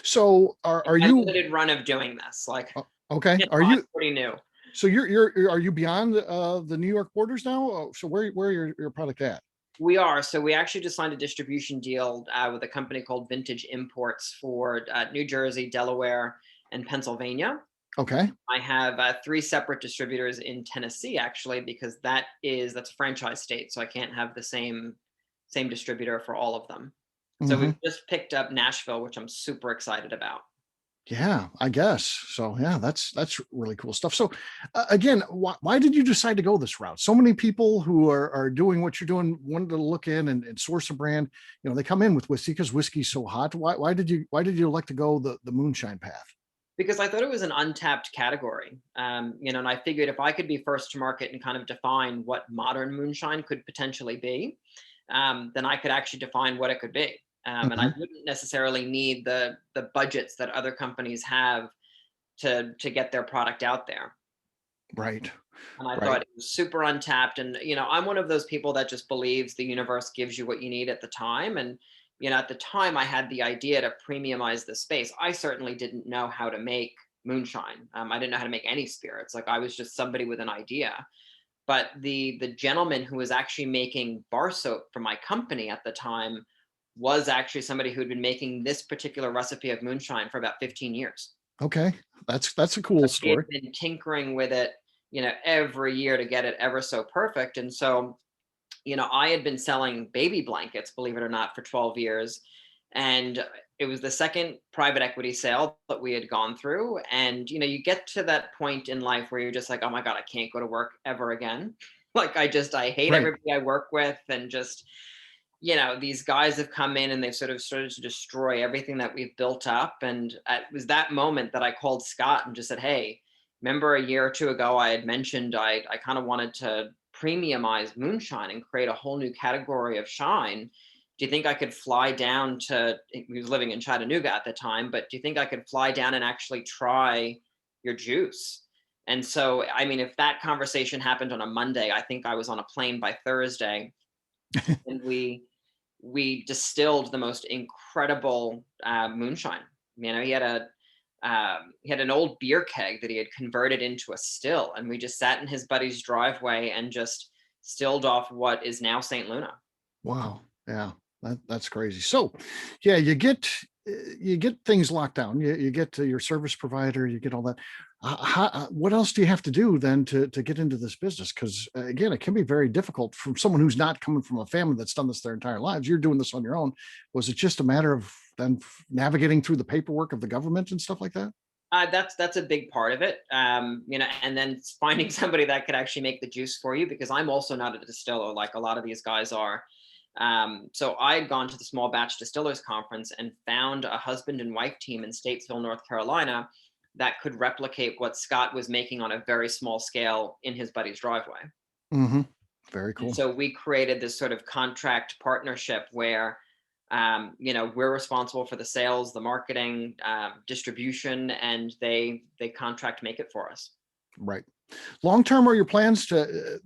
So are you limited run of doing this? Like, okay? it's Are you pretty new? so are you beyond the New York borders now? So where your product at? We are. So we actually just signed a distribution deal with a company called Vintage Imports for New Jersey, Delaware, and Pennsylvania. Okay. I have 3 separate distributors in Tennessee, actually, because that's a franchise state. So I can't have the same distributor for all of them. So Mm-hmm. we've just picked up Nashville, which I'm super excited about. Yeah, I guess so. Yeah, that's really cool stuff. So, again, why did you decide to go this route? So many people who are doing what you're doing wanted to look in and source a brand. They come in with whiskey because whiskey's so hot. Why did you like to go the moonshine path? Because I thought it was an untapped category, and I figured if I could be first to market and kind of define what modern moonshine could potentially be, then I could actually define what it could be. And I wouldn't necessarily need the budgets that other companies have to get their product out there. Right. And I thought it was super untapped. And, I'm one of those people that just believes the universe gives you what you need at the time. And, at the time I had the idea to premiumize the space. I certainly didn't know how to make moonshine. I didn't know how to make any spirits. Like I was just somebody with an idea. But the gentleman who was actually making bar soap for my company at the time was actually somebody who'd been making this particular recipe of moonshine for about 15 years. Okay. That's a cool story. He had been tinkering with it, every year to get it ever so perfect. And so, I had been selling baby blankets, believe it or not, for 12 years. And it was the second private equity sale that we had gone through. And, you get to that point in life where you're just like, oh my God, I can't go to work ever again. Like I hate everybody I work with, and just, these guys have come in and they've sort of started to destroy everything that we've built up. And it was that moment that I called Scott and just said, hey, remember a year or 2 ago, I had mentioned I kind of wanted to premiumize moonshine and create a whole new category of shine. Do you think I could fly down he was living in Chattanooga at the time, but do you think I could fly down and actually try your juice? And so, I mean, if that conversation happened on a Monday, I think I was on a plane by Thursday. And we distilled the most incredible moonshine. He had an old beer keg that he had converted into a still, and we just sat in his buddy's driveway and just stilled off what is now St. Luna. Wow. Yeah, that's crazy. So, yeah, you get things locked down. You get to your service provider. You get all that. What else do you have to do then to get into this business? Because again, it can be very difficult from someone who's not coming from a family that's done this their entire lives. You're doing this on your own. Was it just a matter of then navigating through the paperwork of the government and stuff like that? That's a big part of it, and then finding somebody that could actually make the juice for you, because I'm also not a distiller like a lot of these guys are. So I had gone to the Small Batch Distillers Conference and found a husband and wife team in Statesville, North Carolina, that could replicate what Scott was making on a very small scale in his buddy's driveway. Mm-hmm. Very cool. And so we created this sort of contract partnership where, we're responsible for the sales, the marketing, distribution, and they contract make it for us. Right. Long term, are your plans to,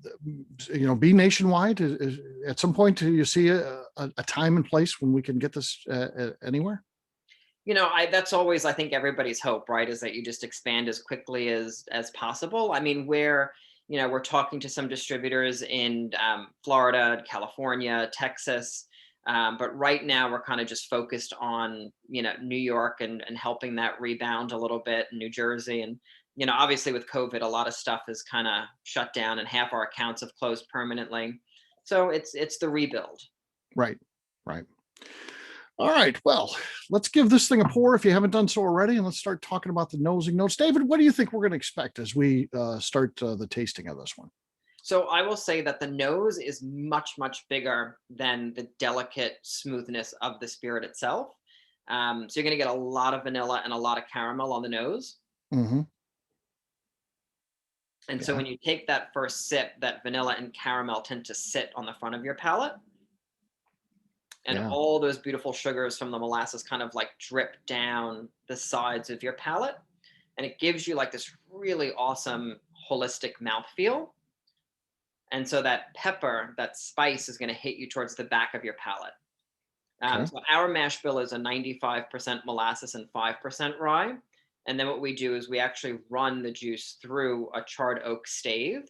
be nationwide? At some point, do you see a time and place when we can get this anywhere? That's always, I think, everybody's hope, right? Is that you just expand as quickly as possible. I mean, we're talking to some distributors in Florida, California, Texas. But right now we're kind of just focused on, New York and helping that rebound a little bit, New Jersey. And, obviously with COVID, a lot of stuff is kind of shut down and half our accounts have closed permanently. So it's the rebuild. Right. All right. Well, let's give this thing a pour if you haven't done so already. And let's start talking about the nosing notes. David, what do you think we're going to expect as we start the tasting of this one? So I will say that the nose is much, much bigger than the delicate smoothness of the spirit itself. So you're going to get a lot of vanilla and a lot of caramel on the nose. Mm-hmm. And so when you take that first sip, that vanilla and caramel tend to sit on the front of your palate. And all those beautiful sugars from the molasses kind of like drip down the sides of your palate. And it gives you like this really awesome holistic mouthfeel. And so that pepper, that spice is going to hit you towards the back of your palate. So our mash bill is a 95% molasses and 5% rye. And then what we do is we actually run the juice through a charred oak stave.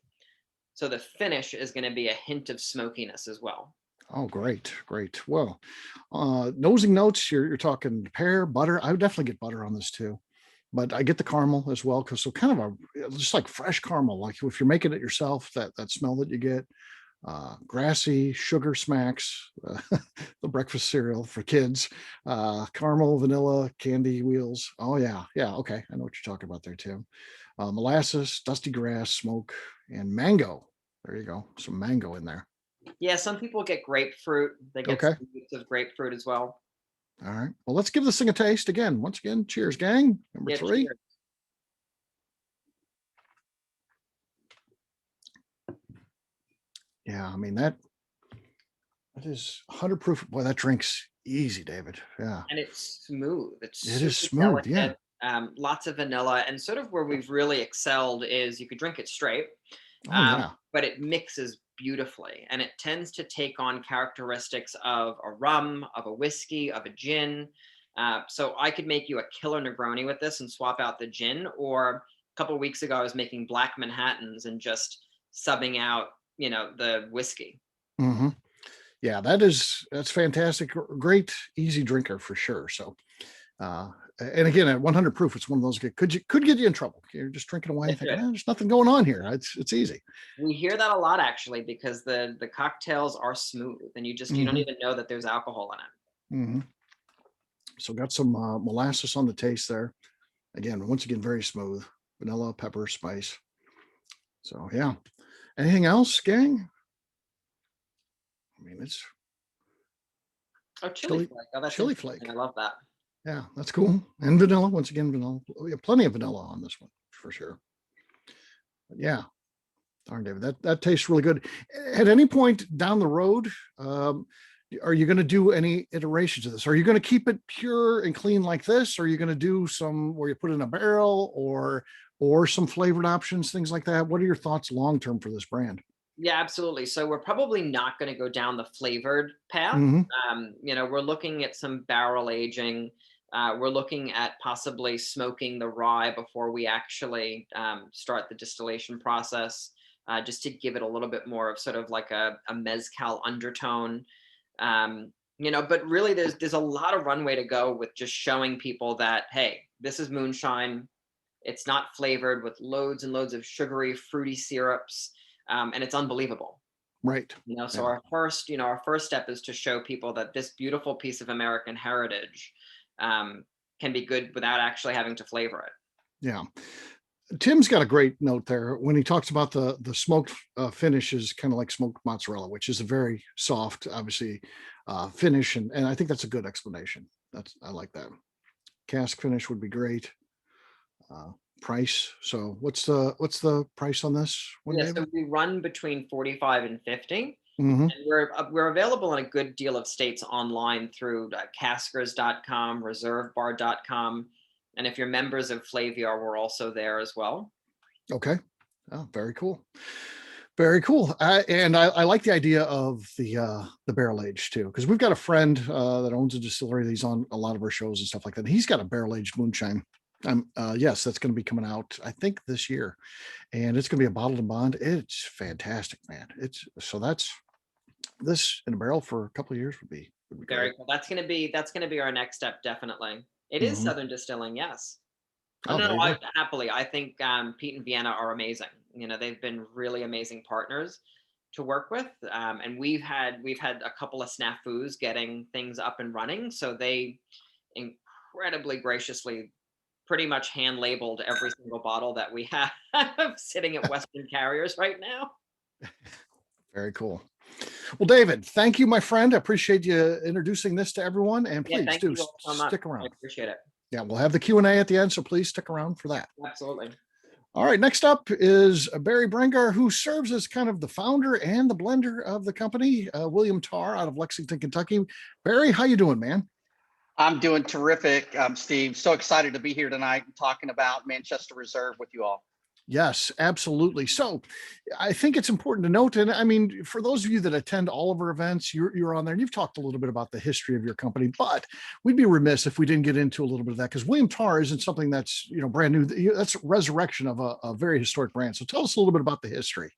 So the finish is going to be a hint of smokiness as well. Oh, great. Well, nosing notes, you're talking pear, butter. I would definitely get butter on this too, but I get the caramel as well. So kind of just like fresh caramel, like if you're making it yourself, that smell that you get, grassy sugar smacks, the breakfast cereal for kids, caramel, vanilla, candy wheels. Oh yeah. Okay. I know what you're talking about there, Tim. Molasses, dusty grass, smoke, and mango. There you go. Some mango in there. Yeah, some people get grapefruit. They get some bits of grapefruit as well. All right. Well, let's give this thing a taste again. Once again, cheers, gang. Number 3. Cheers. Yeah, I mean that is 100 proof. Boy, that drink's easy, David. Yeah. And it's smooth. It is smooth. Delicate. Lots of vanilla, and sort of where we've really excelled is you could drink it straight. But it mixes beautifully, and it tends to take on characteristics of a rum, of a whiskey, of a gin. So I could make you a killer Negroni with this and swap out the gin. Or a couple of weeks ago, I was making Black Manhattans and just subbing out, the whiskey. Mm-hmm. Yeah, that's fantastic. Great, easy drinker for sure. So, and again, at 100 proof, it's one of those could get you in trouble. You're just drinking away, thinking, there's nothing going on here. It's easy. We hear that a lot actually, because the cocktails are smooth, and you don't even know that there's alcohol in it. Mm-hmm. So got some molasses on the taste there. Once again, very smooth. Vanilla, pepper, spice. So yeah. Anything else, gang? I mean, it's chili flake. Oh, that's chili flake. I love that. Yeah, that's cool. And vanilla, once again, vanilla. We have plenty of vanilla on this one for sure. But yeah, darn, David, that tastes really good. At any point down the road, are you going to do any iterations of this? Are you going to keep it pure and clean like this? Or are you going to do some where you put it in a barrel or some flavored options, things like that? What are your thoughts long term for this brand? Yeah, absolutely. So we're probably not going to go down the flavored path. We're looking at some barrel aging. We're looking at possibly smoking the rye before we actually start the distillation process, just to give it a little bit more of sort of like a mezcal undertone. But really there's a lot of runway to go with just showing people that, hey, this is moonshine. It's not flavored with loads and loads of sugary, fruity syrups. And it's unbelievable. Right. So our first step is to show people that this beautiful piece of American heritage can be good without actually having to flavor it. Yeah. Tim's got a great note there when he talks about the smoked finish is kind of like smoked mozzarella, which is a very soft, obviously, finish. And I think that's a good explanation. I like that. Cask finish would be great. Price. So what's the price on this one? So we run between 45 and 50. Mm-hmm. And we're available in a good deal of states online through caskers.com, reservebar.com. And if you're members of Flaviar, we're also there as well. Okay. Oh, very cool. Very cool. I like the idea of the barrel age too, because we've got a friend that owns a distillery that he's on a lot of our shows and stuff like that. And he's got a barrel aged moonshine. Yes, that's going to be coming out, I think, this year, and it's going to be a bottled and bond. It's fantastic, man. That's this in a barrel for a couple of years would be Very great. cool. That's gonna be our next step, definitely. It is Mhm. Southern Distilling, yes. Oh, there No, you I go. happily. I think Pete and Vienna are amazing. You know, they've been really amazing partners to work with, and we've had a couple of snafus getting things up and running. So they incredibly graciously, pretty much hand labeled every single bottle that we have sitting at Western Carriers right now. Very cool. Well, David, thank you, my friend. I appreciate you introducing this to everyone, and Yeah, please thank do you all so much. stick I around. appreciate it. Yeah, we'll have the Q&A at the end, so please stick around for that. Absolutely. All right, next up is Barry Brinegar, who serves as kind of the founder and the blender of the company, William Tarr out of Lexington, Kentucky. Barry, how you doing, man? I'm doing terrific, Steve. So excited to be here tonight and talking about Manchester Reserve with you all. Yes, absolutely. So I think it's important to note, and I mean, for those of you that attend all of our events, you're on there and you've talked a little bit about the history of your company, but we'd be remiss if we didn't get into a little bit of that because William Tarr isn't something that's, brand new. That's a resurrection of a very historic brand. So tell us a little bit about the history.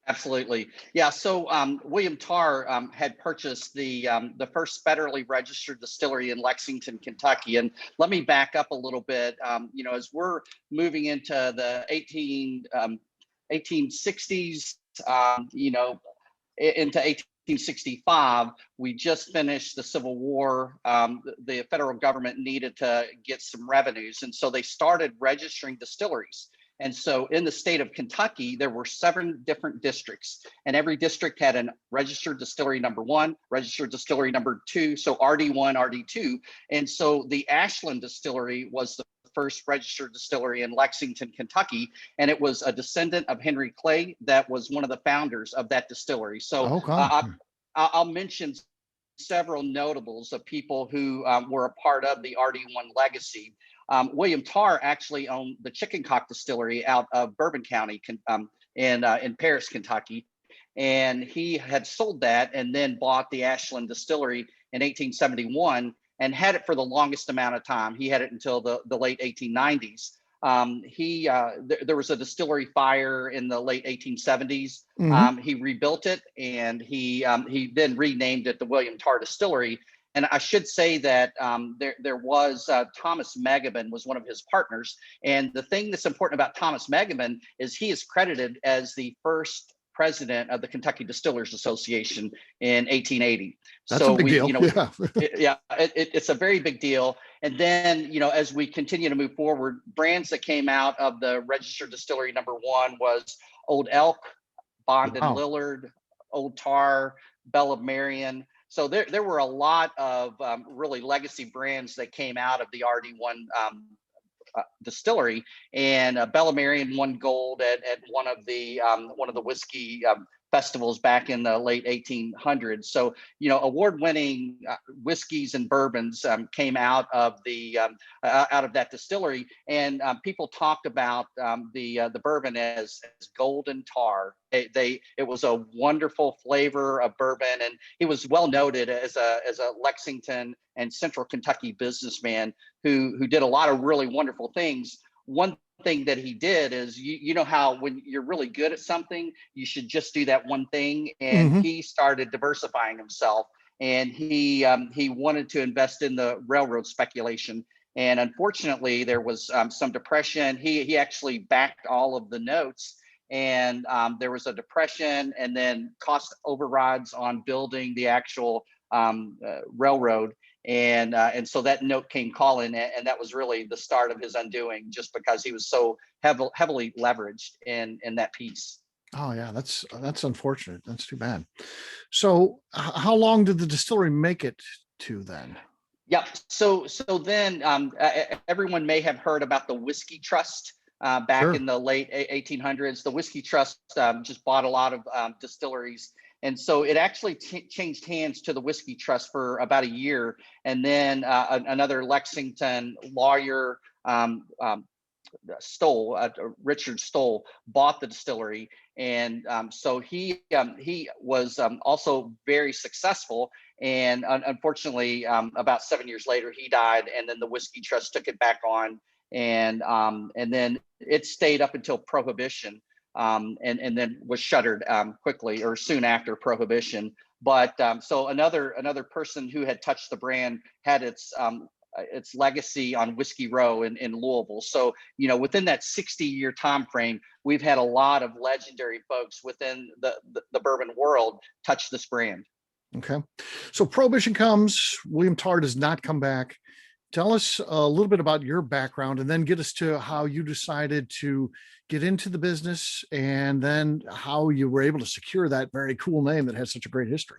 Absolutely. Yeah. So William Tarr had purchased the first federally registered distillery in Lexington, Kentucky. And let me back up a little bit. As we're moving into the 1860s, into 1865, we just finished the Civil War. The federal government needed to get some revenues. And so they started registering distilleries. And so in the state of Kentucky, there were 7 different districts, and every district had a registered distillery number 1, registered distillery number 2, so RD1, RD2. And so the Ashland Distillery was the first registered distillery in Lexington, Kentucky, and it was a descendant of Henry Clay that was one of the founders of that distillery. So Okay. I'll mention several notables of people who were a part of the RD1 legacy. William Tarr actually owned the Chicken Cock Distillery out of Bourbon County in Paris, Kentucky. And he had sold that and then bought the Ashland Distillery in 1871 and had it for the longest amount of time. He had it until the late 1890s. There was a distillery fire in the late 1870s. He rebuilt it and he then renamed it the William Tarr Distillery. And I should say that there was Thomas Megabin was one of his partners. And the thing that's important about Thomas Megabin is he is credited as the first president of the Kentucky Distillers Association in 1880. That's so a big deal. It's a very big deal. And then, as we continue to move forward, brands that came out of the registered distillery number 1 was Old Elk, Bond and Lillard, Old Tarr, Bell of Marion. So there were a lot of really legacy brands that came out of the RD1 distillery, and Bella Marion won gold at one of the whiskey festivals back in the late 1800s. So award-winning whiskeys and bourbons came out of that distillery, and people talked about the bourbon as golden tar. It was a wonderful flavor of bourbon, and he was well noted as a Lexington and Central Kentucky businessman who did a lot of really wonderful things. One thing that he did is, you know how when you're really good at something, you should just do that one thing. And he started diversifying himself, and he wanted to invest in the railroad speculation. And unfortunately, there was some depression. He actually backed all of the notes, and there was a depression, and then cost overrides on building the actual railroad. And so that note came calling, and that was really the start of his undoing, just because he was so heavily leveraged in that piece. Oh yeah, that's unfortunate. That's too bad. So how long did the distillery make it to then? Yep. So then everyone may have heard about the Whiskey Trust back in the late 1800s. The Whiskey Trust just bought a lot of distilleries. And so it actually changed hands to the Whiskey Trust for about a year. And then another Lexington lawyer, Richard Stoll bought the distillery, and so he was also very successful. And unfortunately, about 7 years later, he died, and then the Whiskey Trust took it back on, and then it stayed up until Prohibition, and then was shuttered quickly or soon after Prohibition. But so another person who had touched the brand had its legacy on Whiskey Row in Louisville. So, within that 60-year time frame, we've had a lot of legendary folks within the bourbon world touch this brand. Okay. So Prohibition comes, William Tarr does not come back. Tell us a little bit about your background, and then get us to how you decided to get into the business, and then how you were able to secure that very cool name that has such a great history.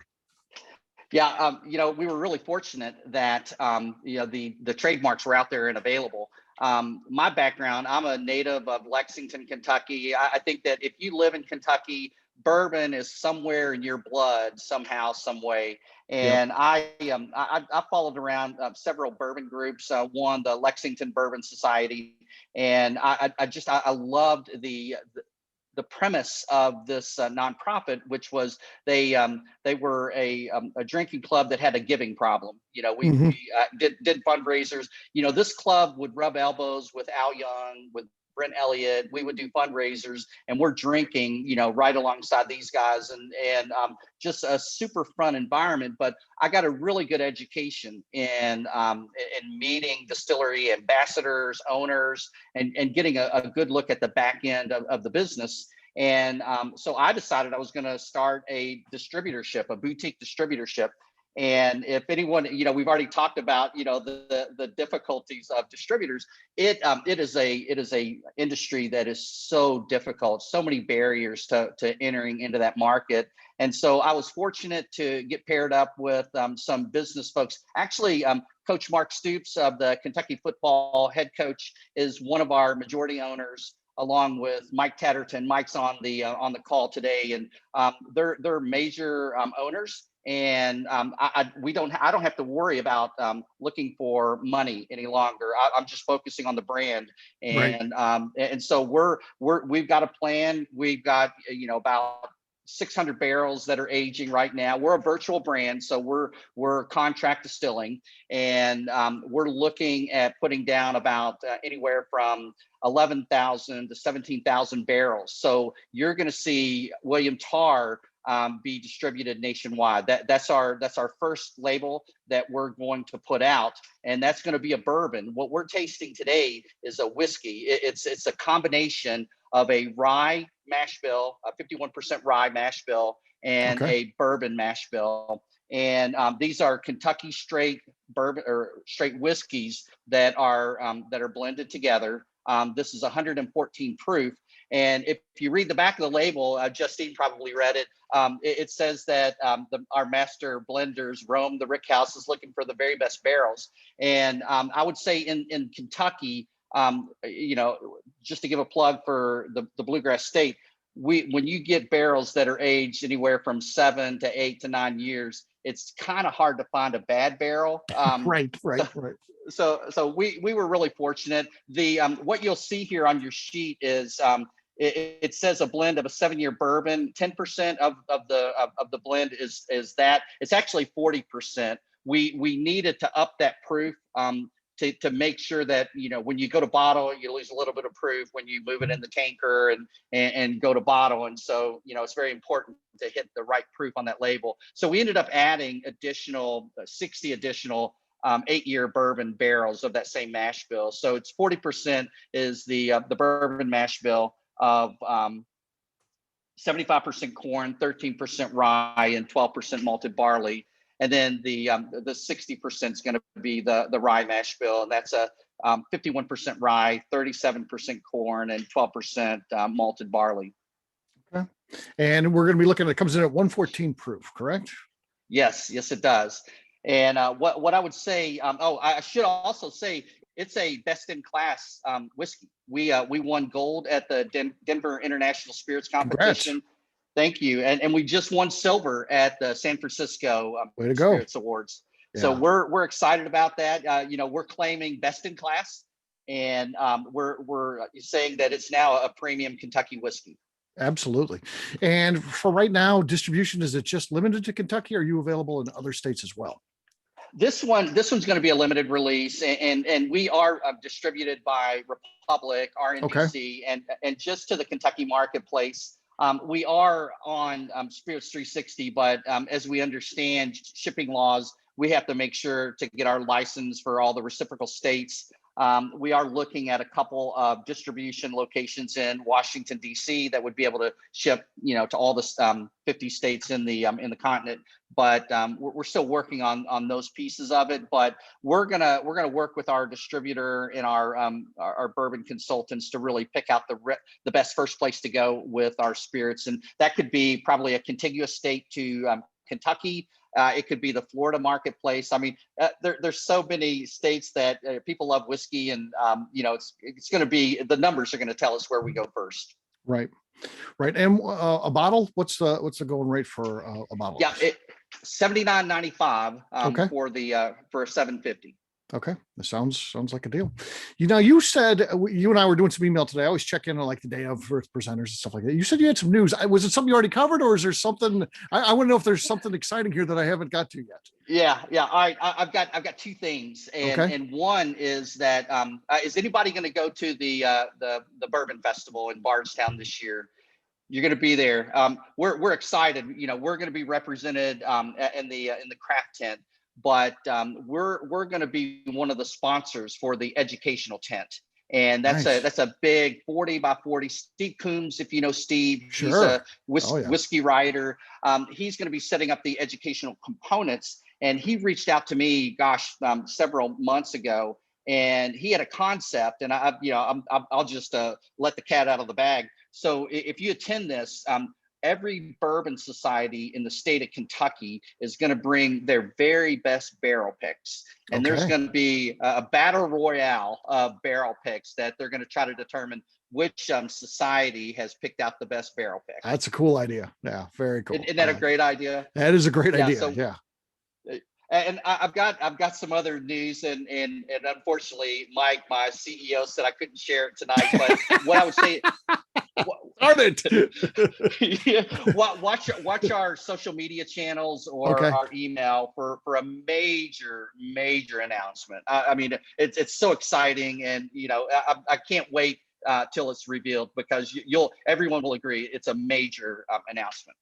Yeah, we were really fortunate that the trademarks were out there and available. My background, I'm a native of Lexington, Kentucky. I think that if you live in Kentucky, bourbon is somewhere in your blood somehow, some way. And I followed around several bourbon groups. One, the Lexington Bourbon Society, and I loved the premise of this nonprofit, which was they were a drinking club that had a giving problem. We did fundraisers. This club would rub elbows with Al Young, with Brent Elliott. We would do fundraisers, and we're drinking, right alongside these guys, and just a super fun environment. But I got a really good education in meeting distillery ambassadors, owners, and getting a good look at the back end of the business. And so I decided I was going to start a distributorship, a boutique distributorship. And if anyone, we've already talked about, the difficulties of distributors. It is a industry that is so difficult, so many barriers to entering into that market. And so I was fortunate to get paired up with some business folks. Actually, Coach Mark Stoops of the Kentucky football head coach is one of our majority owners, along with Mike Catoctin. Mike's on the call today, and they're major owners. And I don't have to worry about looking for money any longer. I'm just focusing on the brand, and Right. And so we've got a plan. We've got about 600 barrels that are aging right now. We're a virtual brand, so we're contract distilling, and we're looking at putting down about anywhere from 11,000 to 17,000 barrels. So you're going to see William Tarr be distributed nationwide. That's our first label that we're going to put out, and that's going to be a bourbon. What we're tasting today is a whiskey. It's a combination of a rye mash bill, a 51% rye mash bill, and a bourbon mash bill. And these are Kentucky straight bourbon or straight whiskeys that are blended together. This is 114 proof. And if you read the back of the label, Justine probably read it. It says that our master blenders roam the rick houses looking for the very best barrels. And I would say in Kentucky, just to give a plug for the Bluegrass State, when you get barrels that are aged anywhere from 7 to 8 to 9 years, it's kind of hard to find a bad barrel. Right. So we were really fortunate. The what you'll see here on your sheet is it says a blend of a 7-year bourbon. 10% of the blend is that. It's actually 40%. We needed to up that proof to make sure that when you go to bottle, you lose a little bit of proof when you move it in the tanker and go to bottle. And so it's very important to hit the right proof on that label. So we ended up adding 60 additional 8-year bourbon barrels of that same mash bill. So it's 40% is the bourbon mash bill of 75% corn, 13% rye, and 12% malted barley. And then the 60% is going to be the rye mash bill, and that's a 51% rye, 37% corn, and 12% malted barley. Okay. And we're going to be looking at, it comes in at 114 proof, correct? Yes, it does. And what I would say, I should also say, it's a best in class whiskey. We won gold at the Denver International Spirits Competition. Congrats. Thank you. And we just won silver at the San Francisco Way to go. Spirits Awards. Yeah. So we're excited about that. We're claiming best in class. and we're saying that it's now a premium Kentucky whiskey. Absolutely. And for right now, distribution, is it just limited to Kentucky? Or are you available in other states as well? This one's going to be a limited release, and we are distributed by Republic, RNDC, and just to the Kentucky marketplace. We are on Spirits 360, but as we understand shipping laws, we have to make sure to get our license for all the reciprocal states. We are looking at a couple of distribution locations in Washington, D.C. that would be able to ship, to all the 50 states in the continent. But we're still working on those pieces of it. But we're gonna work with our distributor and our bourbon consultants to really pick out the best first place to go with our spirits, and that could be probably a contiguous state to Kentucky. It could be the Florida marketplace. I mean, there's so many states that people love whiskey, and it's going to be, the numbers are going to tell us where we go first. Right. And a bottle, what's the going rate for a bottle? Yeah, $79.95 for a 750. Okay, that sounds like a deal. You said you and I were doing some email today. I always check in on like the day of for presenters and stuff like that. You said you had some news. Was it something you already covered, or is there something? I want to know if there's something exciting here that I haven't got to yet. Yeah. All right, I've got two things, and one is that is anybody going to go to the Bourbon Festival in Bardstown this year? You're going to be there. We're excited. We're going to be represented in the craft tent. But we're going to be one of the sponsors for the educational tent, and that's a big 40 by 40. Steve Coombs, if you know Steve, sure. He's a whiskey writer. He's going to be setting up the educational components, and he reached out to me, several months ago, and he had a concept, and I'll just let the cat out of the bag. So if you attend this, every bourbon society in the state of Kentucky is going to bring their very best barrel picks. And there's going to be a battle royale of barrel picks that they're going to try to determine which society has picked out the best barrel pick. That's a cool idea. Yeah, very cool. Isn't that a great idea? That is a great idea. Yeah. And I've got some other news, and unfortunately, Mike, my CEO, said I couldn't share it tonight. But what I would say, watch our social media channels or our email for a major announcement. I mean, it's so exciting, and I can't wait till it's revealed, because everyone will agree it's a major announcement.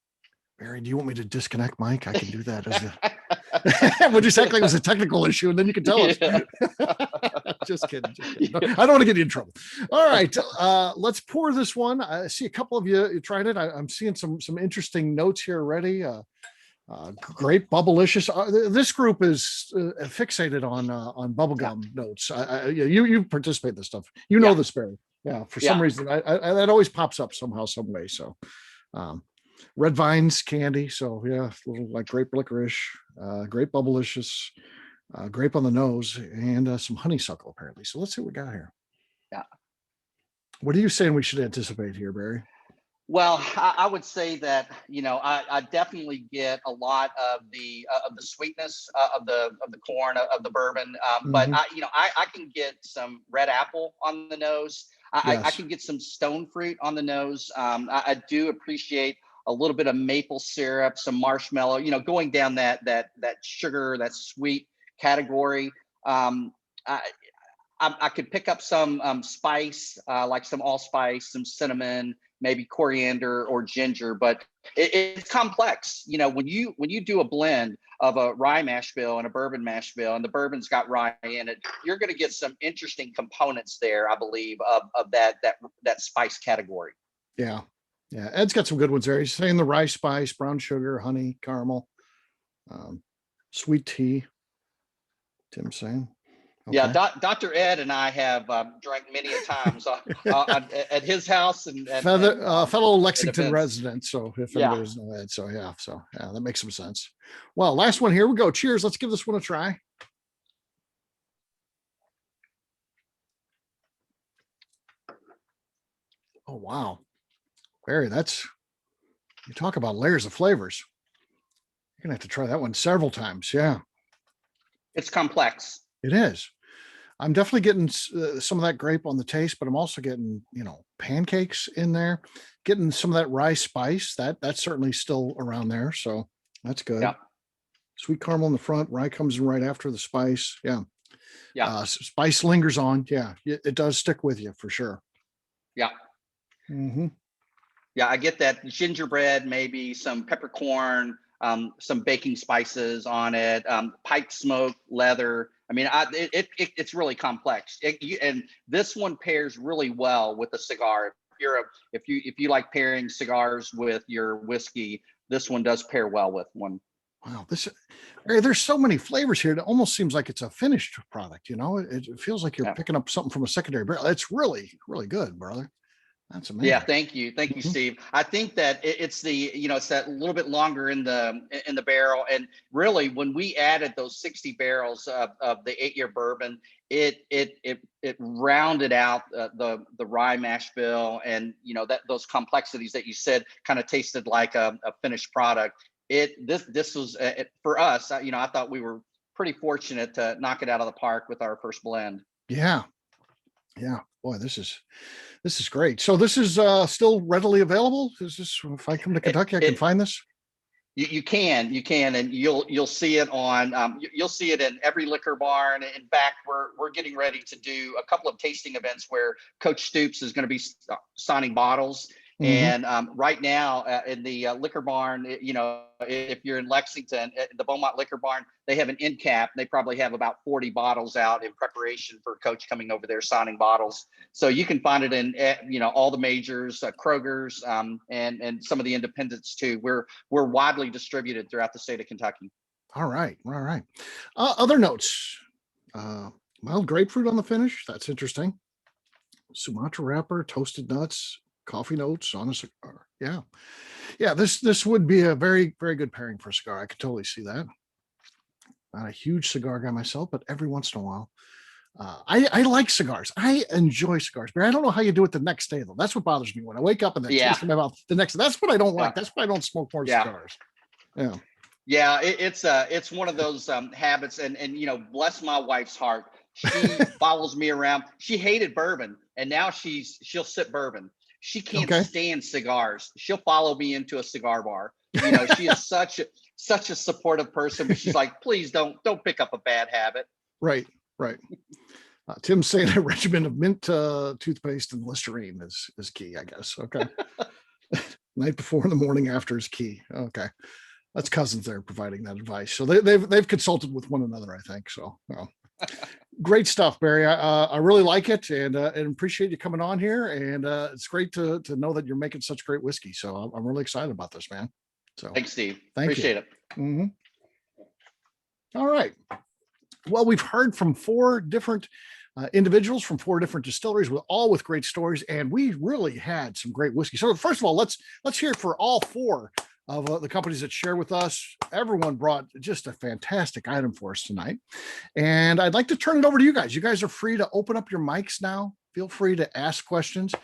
Barry, do you want me to disconnect Mike? I can do that we'll just act like it was a technical issue, and then you can tell us. Just kidding. No, I don't want to get you in trouble. All right, let's pour this one. I see a couple of you tried it. I'm seeing some interesting notes here already. Great bubblicious. This group is fixated on bubblegum notes. You participate in this stuff. Know this, Barry. Yeah, for some reason, I that always pops up somehow, some way. So. Red vines, candy. So yeah, a little like grape licorice, grape bubblicious, grape on the nose, and some honeysuckle apparently. So let's see what we got here. Yeah. What are you saying we should anticipate here, Barry? Well, I would say that I definitely get a lot of the sweetness of the corn of the bourbon, but I can get some red apple on the nose. I can get some stone fruit on the nose. I do appreciate a little bit of maple syrup, some marshmallow, going down that sugar, that sweet category. I could pick up some spice, like some allspice, some cinnamon, maybe coriander or ginger, but it's complex. When you do a blend of a rye mash bill and a bourbon mash bill, and the bourbon's got rye in it, you're going to get some interesting components there, I believe, of that spice category. Yeah. Ed's got some good ones there. He's saying the rye spice, brown sugar, honey, caramel, sweet tea. Tim's saying. Okay. Yeah, Dr. Ed and I have drank many a times at his house and fellow Lexington resident. So if anybody doesn't know Ed, so that makes some sense. Well, last one here we go. Cheers. Let's give this one a try. Oh wow, Barry, you talk about layers of flavors. You're gonna have to try that one several times. Yeah, it's complex. It is. I'm definitely getting some of that grape on the taste, but I'm also getting, pancakes in there, getting some of that rye spice that's certainly still around there. So that's good. Yeah. Sweet caramel in the front, rye comes in right after the spice. Yeah. Yeah. Spice lingers on. Yeah. It does stick with you for sure. Yeah. Mm-hmm. Yeah, I get that gingerbread, maybe some peppercorn, some baking spices on it, pipe smoke, leather. I mean, it's really complex. And this one pairs really well with a cigar. If you like pairing cigars with your whiskey, this one does pair well with one. Wow, there's so many flavors here. It almost seems like it's a finished product. It feels like you're Yeah. picking up something from a secondary barrel. It's really, really good, brother. That's amazing. Yeah, thank you, Mhm. Steve. I think that it's it's that little bit longer in the barrel, and really when we added those 60 barrels of the 8-year bourbon, it rounded out the rye mash bill, and that those complexities that you said kind of tasted like a finished product. This was for us. I thought we were pretty fortunate to knock it out of the park with our first blend. Yeah. Yeah. Boy, this is great. So this is still readily available. Is this, if I come to Kentucky, I can find this? You can, and you'll see it on you'll see it in every liquor barn. In fact, we're getting ready to do a couple of tasting events where Coach Stoops is going to be signing bottles. Mhm. And right now in the liquor barn, if you're in Lexington, the Beaumont Liquor Barn, they have an end cap. They probably have about 40 bottles out in preparation for Coach coming over there signing bottles. So you can find it in all the majors, Kroger's, and some of the independents too. We're widely distributed throughout the state of Kentucky. All right. All right. Other notes. Mild grapefruit on the finish. That's interesting. Sumatra wrapper, toasted nuts, coffee notes on a cigar. Yeah. Yeah. This would be a very, very good pairing for a cigar. I could totally see that. Not a huge cigar guy myself, but every once in a while. I like cigars. I enjoy cigars, but I don't know how you do it the next day though. That's what bothers me when I wake up and then taste in my mouth the next. That's what I don't like. Yeah. That's why I don't smoke more Yeah. cigars. Yeah. Yeah, it's one of those habits, and bless my wife's heart. She follows me around. She hated bourbon, and now she'll sip bourbon. She can't Okay. stand cigars. She'll follow me into a cigar bar. She is such a supportive person, but she's like, please don't pick up a bad habit. Right. Right. Tim's saying a regimen of mint toothpaste and Listerine is key, I guess. Okay. Night before and the morning after is key. Okay. That's cousins there providing that advice. So they've consulted with one another, I think. So great stuff, Barry. I really like it and appreciate you coming on here. And it's great to know that you're making such great whiskey. So I'm really excited about this, man. So Thanks, Steve. Thank Appreciate it. Mm-hmm. All right. Well, we've heard from 4 different individuals from 4 different distilleries, all with great stories, and we really had some great whiskey. So first of all, let's hear it for all 4 of the companies that share with us. Everyone brought just a fantastic item for us tonight, and I'd like to turn it over to you guys. You guys are free to open up your mics now. Feel free to ask questions.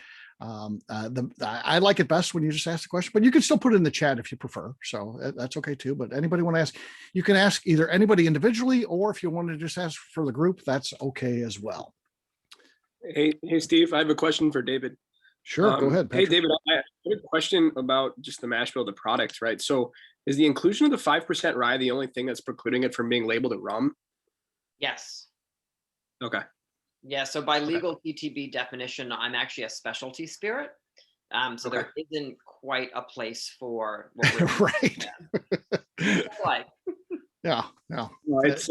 I like it best when you just ask the question, but you can still put it in the chat if you prefer. So that's okay too. But anybody want to ask, you can ask either anybody individually, or if you want to just ask for the group, that's okay as well. Hey, Steve, I have a question for David. Sure, go ahead, Hey, Patrick. David, I have a question about just the mash bill, the product, right? So is the inclusion of the 5% rye the only thing that's precluding it from being labeled a rum? Yes. Okay. Yeah, so by legal TTB definition, I'm actually a specialty spirit. So there isn't quite a place for what we're right. like. Yeah. Well, it's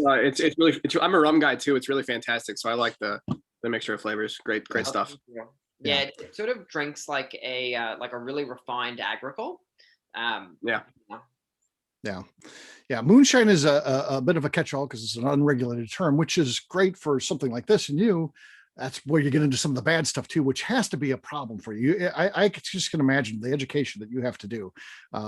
really. I'm a rum guy too. It's really fantastic. So I like the mixture of flavors. Great stuff. Yeah, it sort of drinks like a really refined agricole. Yeah. Moonshine is a bit of a catch-all because it's an unregulated term, which is great for something like this. And that's where you get into some of the bad stuff too, which has to be a problem for you. I just can imagine the education that you have to do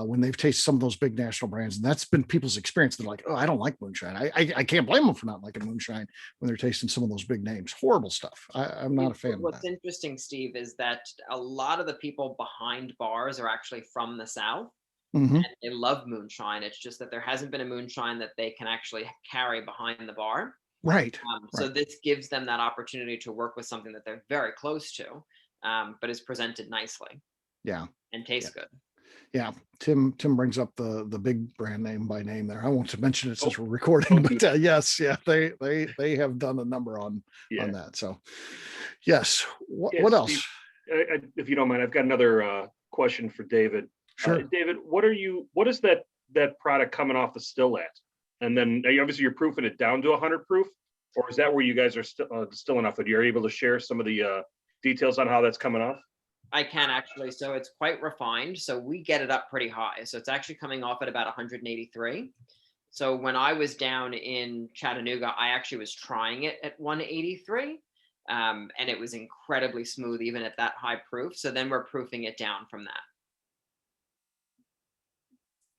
when they've tasted some of those big national brands. And that's been people's experience. They're like, oh, I don't like moonshine. I can't blame them for not liking moonshine when they're tasting some of those big names. Horrible stuff. I'm not a fan of that. What's interesting, Steve, is that a lot of the people behind bars are actually from the South. Mm-hmm. And they love moonshine. It's just that there hasn't been a moonshine that they can actually carry behind the bar. Right. So this gives them that opportunity to work with something that they're very close to, but is presented nicely. Yeah. And tastes good. Yeah. Tim brings up the big brand name by name there. I won't mention it since we're recording, but yes, yeah, they have done a number on that. So yes. What else? Steve, if you don't mind, I've got another question for David. Sure. David, what is that product coming off the still at? And then obviously you're proofing it down to 100 proof, or is that where you guys are distilling off it? You're able to share some of the details on how that's coming off? I can actually. So it's quite refined. So we get it up pretty high. So it's actually coming off at about 183. So when I was down in Chattanooga, I actually was trying it at 183. And it was incredibly smooth, even at that high proof. So then we're proofing it down from that.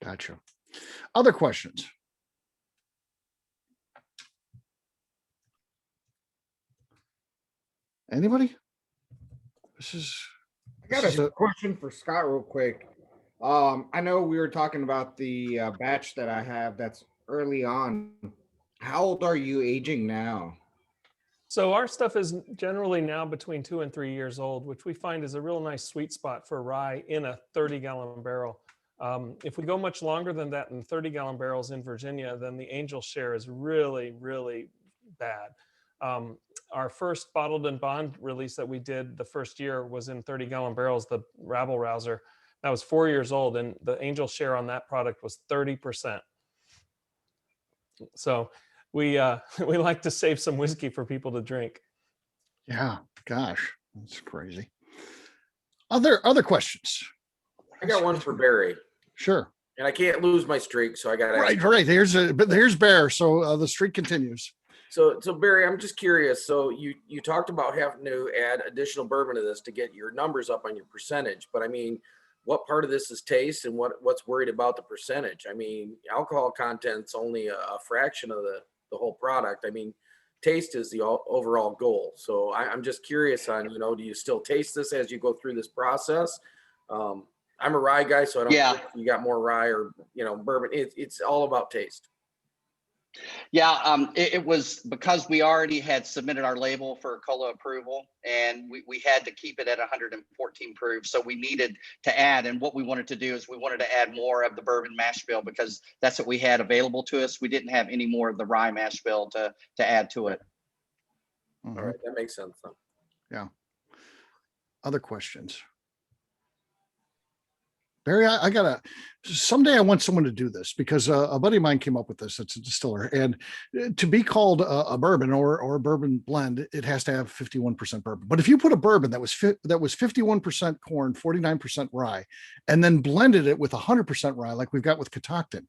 Gotcha. Other questions? Anybody? I got a question for Scott real quick. I know we were talking about the batch that I have that's early on. How old are you aging now? So our stuff is generally now between 2 and 3 years old, which we find is a real nice sweet spot for rye in a 30-gallon barrel. If we go much longer than that in 30-gallon barrels in Virginia, then the angel share is really, really bad. Our first bottled and bond release that we did the first year was in 30-gallon barrels, the Rabble Rouser. That was 4 years old, and the angel share on that product was 30%. So we like to save some whiskey for people to drink. Yeah, gosh, that's crazy. Other questions? I got one for Barry. Sure. And I can't lose my streak, so I got to. Right. Here's Bear. So the streak continues. So Barry, I'm just curious. So you talked about having to add additional bourbon to this to get your numbers up on your percentage. But I mean, what part of this is taste, and what's worried about the percentage? I mean, alcohol content's only a fraction of the whole product. I mean, taste is the overall goal. So I'm just curious on, do you still taste this as you go through this process? I'm a rye guy, so I don't know if you got more rye or, bourbon. It's all about taste. Yeah, it was because we already had submitted our label for COLA approval, and we had to keep it at 114 proof. So we needed to add, and what we wanted to do is we wanted to add more of the bourbon mash bill because that's what we had available to us. We didn't have any more of the rye mash bill to add to it. Mm-hmm. All right, that makes sense then. Yeah. Other questions? Barry, someday I want someone to do this because a buddy of mine came up with this. It's a distiller, and to be called a bourbon or a bourbon blend, it has to have 51% bourbon. But if you put a bourbon that was 51% corn, 49% rye, and then blended it with 100% rye, like we've got with Catoctin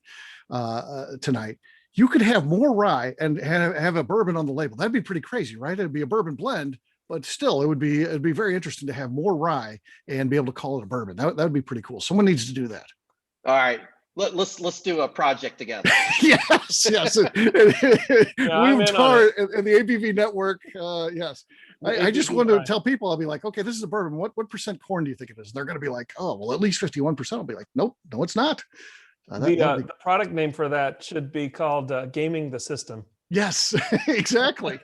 tonight, you could have more rye and have a bourbon on the label. That'd be pretty crazy, right? It'd be a bourbon blend. But still, it'd be very interesting to have more rye and be able to call it a bourbon. That would be pretty cool. Someone needs to do that. All right, let's do a project together. yes. We've Tarr and the ABV Network. Yes, I just want to tell people. I'll be like, okay, this is a bourbon. What percent corn do you think it is? And they're going to be like, oh, well, at least 51%. I'll be like, nope, no, it's not. The product name for that should be called Gaming the System. Yes, exactly.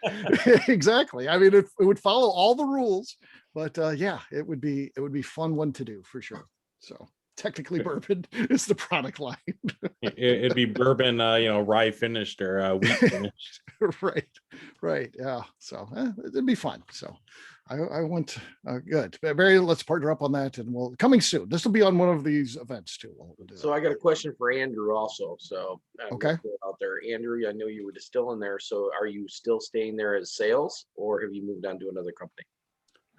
Exactly. I mean, it would follow all the rules, but yeah, it would be fun one to do for sure. So technically bourbon is the product line. It'd be bourbon, rye finished or wheat finished. Right. Yeah. So it'd be fun. So I want good. Barry, let's partner up on that, and we'll coming soon. This will be on one of these events too. So I got a question for Andrew also. So okay, out there, Andrew, I know you were distilling there. So are you still staying there as sales, or have you moved on to another company?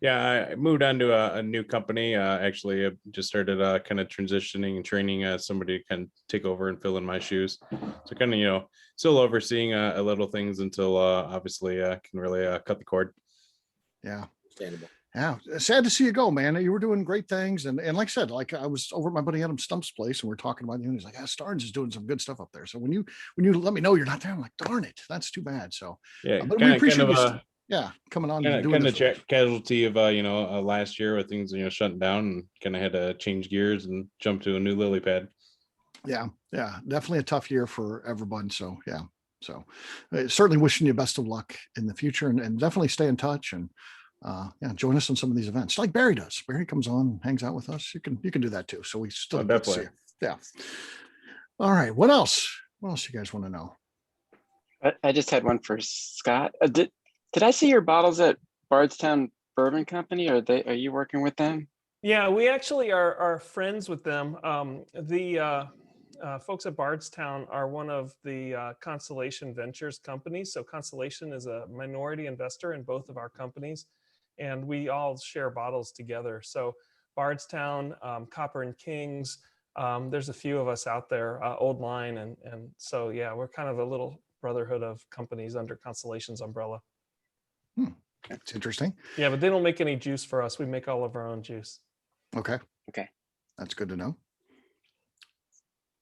Yeah, I moved on to a new company. Actually, I just started kind of transitioning and training somebody to kind of take over and fill in my shoes. So kind of, still overseeing a little things until obviously can really cut the cord. Yeah. Understandable. Yeah. Sad to see you go, man. You were doing great things. And like I said, like I was over at my buddy Adam Stump's place and we're talking about you. And he's like, Starnes is doing some good stuff up there. So when you let me know you're not there, I'm like, darn it, that's too bad. So yeah, but we appreciate you coming on and doing this. Casualty of last year with things shutting down, and kind of had to change gears and jump to a new lily pad. Yeah, definitely a tough year for everyone. So yeah, So certainly wishing you best of luck in the future, and definitely stay in touch, and yeah, join us on some of these events like Barry does. Barry comes on, hangs out with us. You can do that too. So we still get to see you. Yeah. All right. What else? What else you guys want to know? I just had one for Scott. Did I see your bottles at Bardstown Bourbon Company? Are you working with them? Yeah, we actually are friends with them. The folks at Bardstown are one of the Constellation Ventures companies. So Constellation is a minority investor in both of our companies, and we all share bottles together. So Bardstown, Copper and Kings, there's a few of us out there, Old Line, and so yeah, we're kind of a little brotherhood of companies under Constellation's umbrella. That's interesting. Yeah, but they don't make any juice for us. We make all of our own juice. Okay. Okay. That's good to know.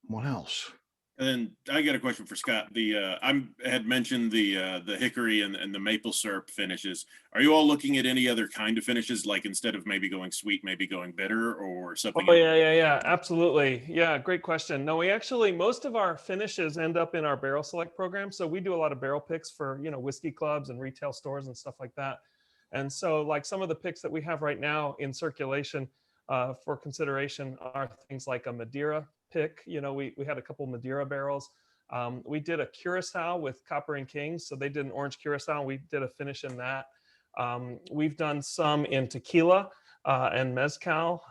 What else? And then I got a question for Scott. I had mentioned the hickory and the maple syrup finishes. Are you all looking at any other kind of finishes, like instead of maybe going sweet, maybe going bitter or something? Oh yeah, absolutely. Yeah, great question. No, we actually, most of our finishes end up in our barrel select program. So we do a lot of barrel picks for, whiskey clubs and retail stores and stuff like that. And so like some of the picks that we have right now in circulation for consideration are things like a Madeira pick. We had a couple Madeira barrels. We did a Curacao with Copper and Kings. So they did an orange Curacao, and we did a finish in that. We've done some in tequila and mezcal.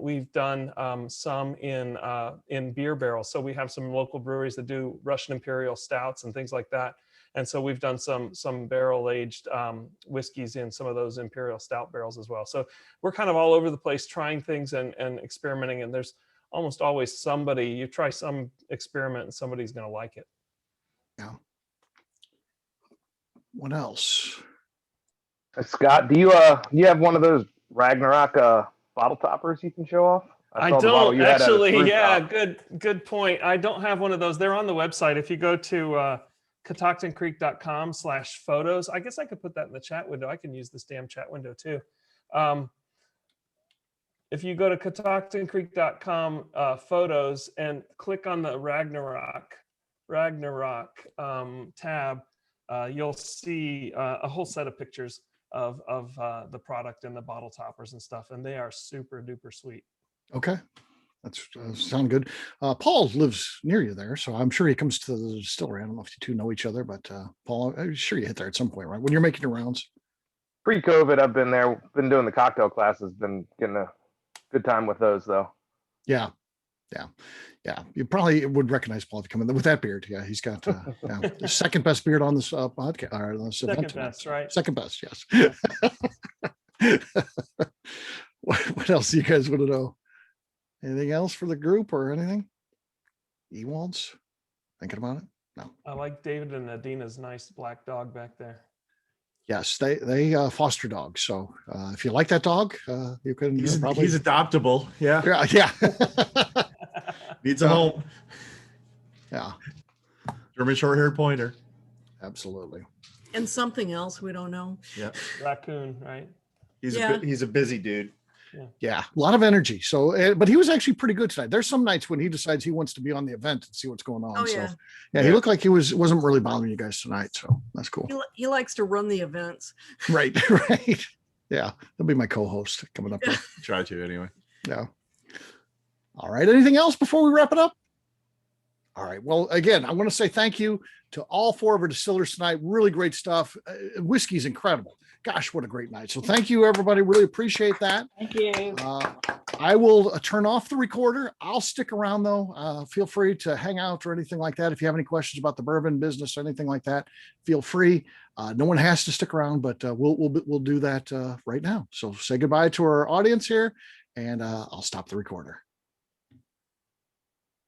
We've done some in beer barrels. So we have some local breweries that do Russian Imperial stouts and things like that. And so we've done some barrel aged whiskeys in some of those Imperial stout barrels as well. So we're kind of all over the place trying things and experimenting. And there's almost always somebody, you try some experiment and somebody's going to like it. Yeah. What else? Scott, do you have one of those Ragnarok bottle toppers you can show off? I saw the bottle don't you had at a actually. fruit Yeah, top. good point. I don't have one of those. They're on the website. If you go to catoctincreek.com/photos, I guess I could put that in the chat window. I can use this damn chat window too. If you go to catoctincreek.com photos and click on the Ragnarok tab, you'll see a whole set of pictures of the product and the bottle toppers and stuff, and they are super duper sweet. Okay. That's sound good. Paul lives near you there, so I'm sure he comes to the distillery. I don't know if you two know each other, but Paul, I'm sure you hit there at some point, right? When you're making your rounds. Pre-COVID, I've been there, been doing the cocktail classes, been getting a good time with those though. Yeah. You probably would recognize Paul if you come in with that beard. Yeah, he's got the second best beard on this podcast or this event. Second best, right? Second best, yes. What else do you guys want to know? Anything else for the group or anything? Ewalds? Thinking about it? No. I like David and Adina's nice black dog back there. Yes, they foster dogs. So if you like that dog, you can. He's probably adoptable. Yeah. Yeah. Needs a home. Yeah. German short-haired pointer. Absolutely. And something else we don't know. Yeah. Raccoon, right? He's a busy dude. Yeah, a lot of energy. So, but he was actually pretty good tonight. There's some nights when he decides he wants to be on the event and see what's going on. Oh, so, yeah. He looked like he wasn't really bothering you guys tonight. So that's cool. He likes to run the events. Right. Yeah, he'll be my co-host coming up. Try to anyway. Yeah. All right. Anything else before we wrap it up? All right. Well, again, I want to say thank you to all four of our distillers tonight. Really great stuff. Whiskey's incredible. Gosh, what a great night. So thank you, everybody. Really appreciate that. Thank you. I will turn off the recorder. I'll stick around, though. Feel free to hang out or anything like that. If you have any questions about the bourbon business or anything like that, feel free. No one has to stick around, but we'll do that right now. So say goodbye to our audience here, and I'll stop the recorder.